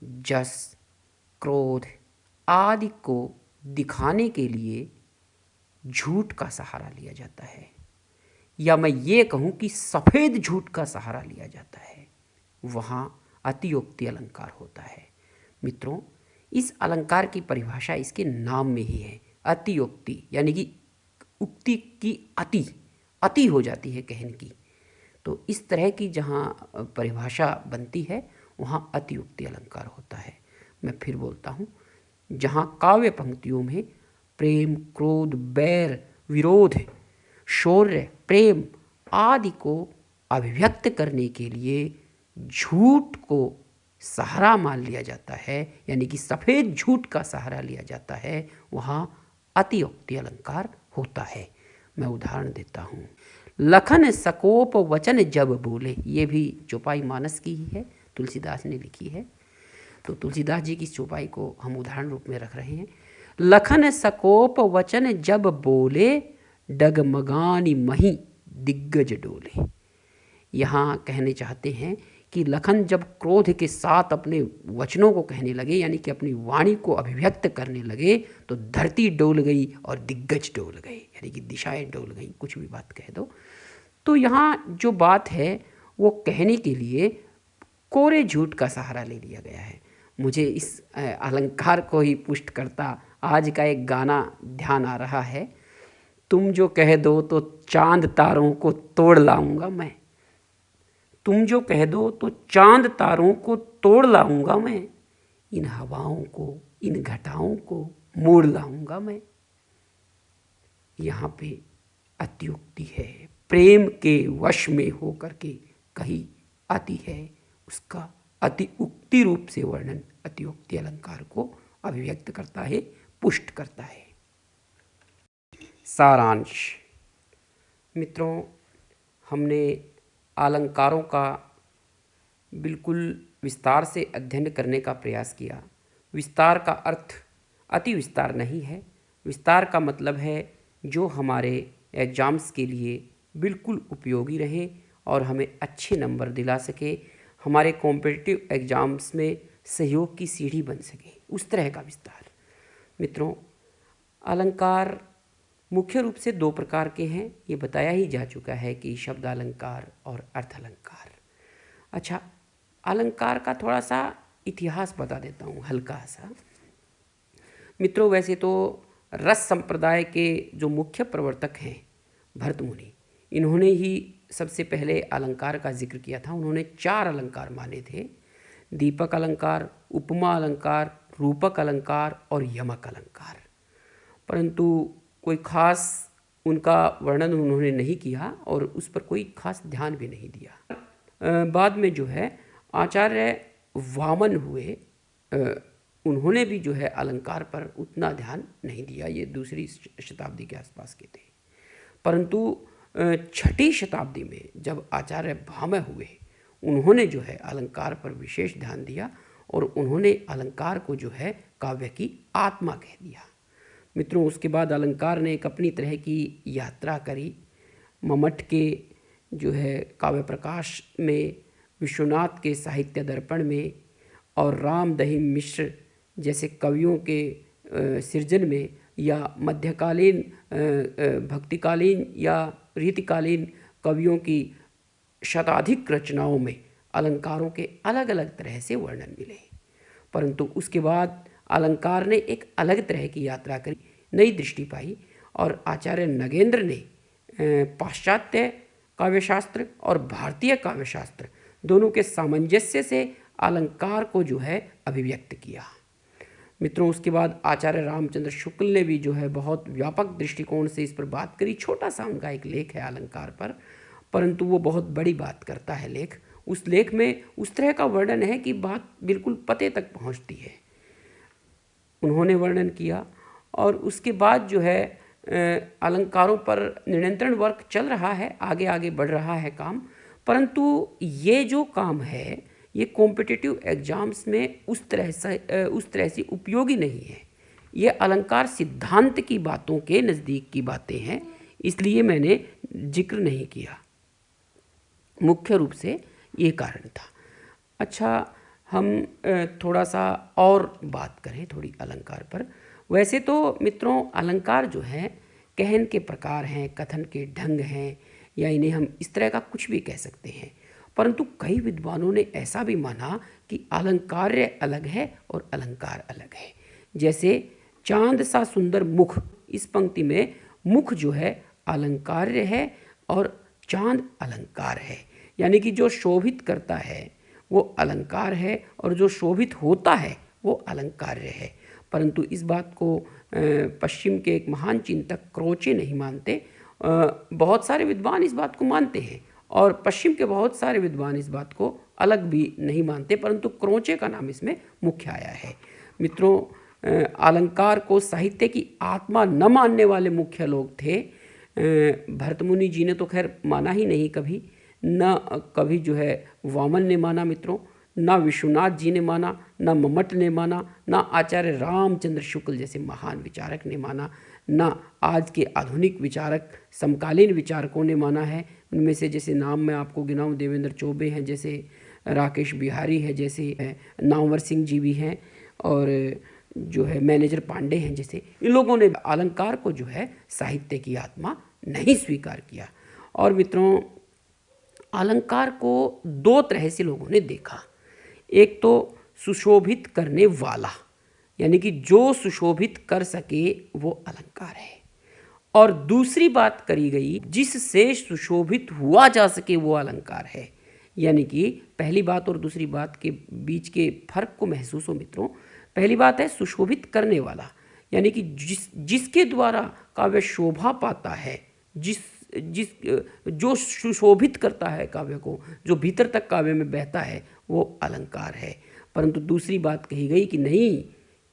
जस, क्रोध आदि को दिखाने के लिए झूठ का सहारा लिया जाता है, या मैं ये कहूँ कि सफ़ेद झूठ का सहारा लिया जाता है, वहाँ अतियोक्ति अलंकार होता है। मित्रों, इस अलंकार की परिभाषा इसके नाम में ही है, अतियोक्ति, यानी कि उक्ति की अति, अति हो जाती है कहन की। तो इस तरह की जहाँ परिभाषा बनती है वहाँ अतियुक्ति अलंकार होता है। मैं फिर बोलता हूँ, जहाँ काव्य पंक्तियों में प्रेम, क्रोध, बैर, विरोध, शौर्य, प्रेम आदि को अभिव्यक्त करने के लिए झूठ को सहारा मान लिया जाता है, यानी कि सफ़ेद झूठ का सहारा लिया जाता है, वहाँ अतियुक्ति अलंकार होता है। मैं उदाहरण देता हूँ, लखन सकोप वचन जब बोले, ये भी चौपाई मानस की ही है, तुलसीदास ने लिखी है। तो तुलसीदास जी की चौपाई को हम उदाहरण रूप में रख रहे हैं। लखन सकोप वचन जब बोले, डगमगानी मही दिग्गज डोले। यहाँ कहने चाहते हैं कि लखन जब क्रोध के साथ अपने वचनों को कहने लगे, यानी कि अपनी वाणी को अभिव्यक्त करने लगे, तो धरती डोल गई और दिग्गज डोल गए, यानी कि दिशाएं डोल गई, कुछ भी बात कह दो। तो यहाँ जो बात है वो कहने के लिए कोरे झूठ का सहारा ले लिया गया है। मुझे इस अलंकार को ही पुष्ट करता आज का एक गाना ध्यान आ रहा है, तुम जो कह दो तो चांद तारों को तोड़ लाऊंगा मैं, तुम जो कह दो तो चांद तारों को तोड़ लाऊंगा मैं, इन हवाओं को, इन घटाओं को मोड़ लाऊंगा मैं। यहाँ पे अतियुक्ति है, प्रेम के वश में होकर के कही अति है, उसका अति उक्ति रूप से वर्णन अतियुक्ति अलंकार को अभिव्यक्त करता है, पुष्ट करता है। सारांश। मित्रों, हमने अलंकारों का बिल्कुल विस्तार से अध्ययन करने का प्रयास किया। विस्तार का अर्थ अति विस्तार नहीं है। विस्तार का मतलब है जो हमारे एग्ज़ाम्स के लिए बिल्कुल उपयोगी रहे और हमें अच्छे नंबर दिला सके, हमारे कॉम्पिटिटिव एग्ज़ाम्स में सहयोग की सीढ़ी बन सके, उस तरह का विस्तार। मित्रों, अलंकार मुख्य रूप से दो प्रकार के हैं, ये बताया ही जा चुका है कि शब्द अलंकार और अर्थ अलंकार। अच्छा, अलंकार का थोड़ा सा इतिहास बता देता हूँ, हल्का सा। मित्रों, वैसे तो रस संप्रदाय के जो मुख्य प्रवर्तक हैं भरत मुनि, इन्होंने ही सबसे पहले अलंकार का जिक्र किया था। उन्होंने 4 अलंकार माने थे, दीपक अलंकार, उपमा अलंकार, रूपक अलंकार और यमक अलंकार। परंतु कोई खास उनका वर्णन उन्होंने नहीं किया और उस पर कोई खास ध्यान भी नहीं दिया। बाद में जो है आचार्य वामन हुए, उन्होंने भी जो है अलंकार पर उतना ध्यान नहीं दिया, ये दूसरी शताब्दी के आसपास के थे। परंतु 6ठी शताब्दी में जब आचार्य भामह हुए, उन्होंने जो है अलंकार पर विशेष ध्यान दिया और उन्होंने अलंकार को जो है काव्य की आत्मा कह दिया। मित्रों, उसके बाद अलंकार ने एक अपनी तरह की यात्रा करी। मम्मट के जो है काव्य प्रकाश में, विश्वनाथ के साहित्य दर्पण में और राम दहिम मिश्र जैसे कवियों के सृजन में, या मध्यकालीन भक्तिकालीन या रीतिकालीन कवियों की शताधिक रचनाओं में अलंकारों के अलग अलग तरह से वर्णन मिले। परंतु उसके बाद अलंकार ने एक अलग तरह की यात्रा करी, नई दृष्टि पाई और आचार्य नगेंद्र ने पाश्चात्य काव्यशास्त्र और भारतीय काव्यशास्त्र दोनों के सामंजस्य से अलंकार को जो है अभिव्यक्त किया। मित्रों, उसके बाद आचार्य रामचंद्र शुक्ल ने भी जो है बहुत व्यापक दृष्टिकोण से इस पर बात करी। छोटा सा उनका एक लेख है अलंकार पर, परंतु वो बहुत बड़ी बात करता है लेख। उस लेख में उस तरह का वर्णन है कि बात बिल्कुल पते तक पहुंचती है। उन्होंने वर्णन किया और उसके बाद जो है अलंकारों पर नियंत्रण वर्क चल रहा है, आगे आगे बढ़ रहा है काम। परंतु ये जो काम है ये कॉम्पिटिटिव एग्जाम्स में उस तरह से उपयोगी नहीं है। ये अलंकार सिद्धांत की बातों के नज़दीक की बातें हैं, इसलिए मैंने जिक्र नहीं किया। मुख्य रूप से ये कारण था। अच्छा, हम थोड़ा सा और बात करें थोड़ी अलंकार पर। वैसे तो मित्रों, अलंकार जो है कहन के प्रकार हैं, कथन के ढंग हैं, या इन्हें हम इस तरह का कुछ भी कह सकते हैं। परंतु कई विद्वानों ने ऐसा भी माना कि अलंकार्य अलग है और अलंकार अलग है। जैसे चांद सा सुंदर मुख, इस पंक्ति में मुख जो है अलंकार्य है और चांद अलंकार है, यानी कि जो शोभित करता है वो अलंकार है और जो शोभित होता है वो अलंकार्य है। परंतु इस बात को पश्चिम के एक महान चिंतक क्रोचे नहीं मानते। बहुत सारे विद्वान इस बात को मानते हैं और पश्चिम के बहुत सारे विद्वान इस बात को अलग भी नहीं मानते, परंतु क्रोचे का नाम इसमें मुख्य आया है। मित्रों, अलंकार को साहित्य की आत्मा न मानने वाले मुख्य लोग थे। भरतमुनि जी ने तो खैर माना ही नहीं कभी, न कभी जो है वामन ने माना मित्रों, ना विश्वनाथ जी ने माना, ना मम्मट ने माना, ना आचार्य रामचंद्र शुक्ल जैसे महान विचारक ने माना, ना आज के आधुनिक विचारक समकालीन विचारकों ने माना है। उनमें से जैसे नाम मैं आपको गिनाऊं, देवेंद्र चौबे हैं, जैसे राकेश बिहारी है, जैसे नामवर सिंह जी भी हैं, और जो है मैनेजर पांडे हैं, जैसे इन लोगों ने अलंकार को जो है साहित्य की आत्मा नहीं स्वीकार किया। और मित्रों, अलंकार को दो तरह से लोगों ने देखा। एक तो सुशोभित करने वाला, यानी कि जो सुशोभित कर सके वो अलंकार है, और दूसरी बात करी गई जिससे सुशोभित हुआ जा सके वो अलंकार है। यानी कि पहली बात और दूसरी बात के बीच के फर्क को महसूस हो मित्रों। पहली बात है सुशोभित करने वाला, यानी कि जिसके द्वारा काव्य शोभा पाता है, जो सुशोभित करता है काव्य को, जो भीतर तक काव्य में बहता है, वो अलंकार है। परंतु दूसरी बात कही गई कि नहीं,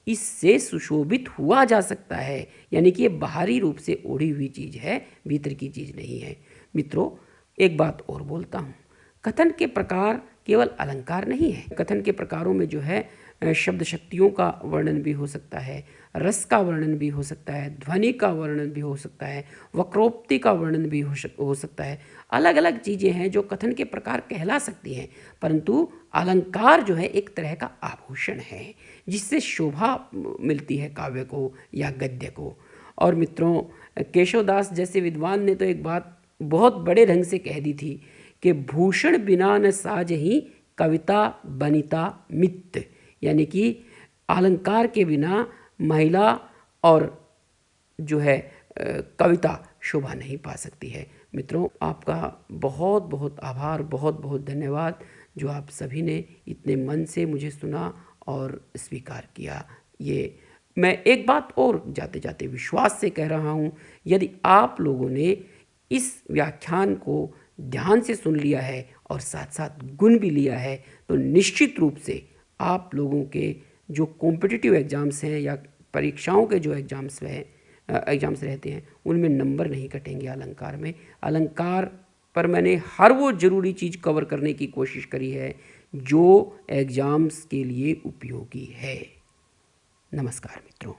इससे सुशोभित हुआ जा सकता है, यानी कि ये बाहरी रूप से ओढ़ी हुई चीज़ है, भीतर की चीज़ नहीं है। मित्रों, एक बात और बोलता हूँ, कथन के प्रकार केवल अलंकार नहीं है। कथन के प्रकारों में जो है शब्द शक्तियों का वर्णन भी हो सकता है, रस का वर्णन भी हो सकता है, ध्वनि का वर्णन भी हो सकता है, वक्रोक्ति का वर्णन भी हो सकता है। अलग अलग चीज़ें हैं जो कथन के प्रकार कहला सकती हैं, परंतु अलंकार जो है एक तरह का आभूषण है जिससे शोभा मिलती है काव्य को या गद्य को। और मित्रों, केशवदास जैसे विद्वान ने तो एक बात बहुत बड़े ढंग से कह दी थी कि भूषण बिना न साज ही कविता बनिता मित्त, यानी कि अलंकार के बिना महिला और जो है कविता शोभा नहीं पा सकती है। मित्रों, आपका बहुत बहुत आभार, बहुत बहुत धन्यवाद जो आप सभी ने इतने मन से मुझे सुना और स्वीकार किया। ये मैं एक बात और जाते जाते विश्वास से कह रहा हूँ, यदि आप लोगों ने इस व्याख्यान को ध्यान से सुन लिया है और साथ साथ गुण भी लिया है, तो निश्चित रूप से आप लोगों के जो कॉम्पिटिटिव एग्ज़ाम्स हैं या परीक्षाओं के जो एग्ज़ाम्स रहते हैं उनमें नंबर नहीं कटेंगे अलंकार में। अलंकार पर मैंने हर वो ज़रूरी चीज़ कवर करने की कोशिश करी है जो एग्ज़ाम्स के लिए उपयोगी है। नमस्कार मित्रों।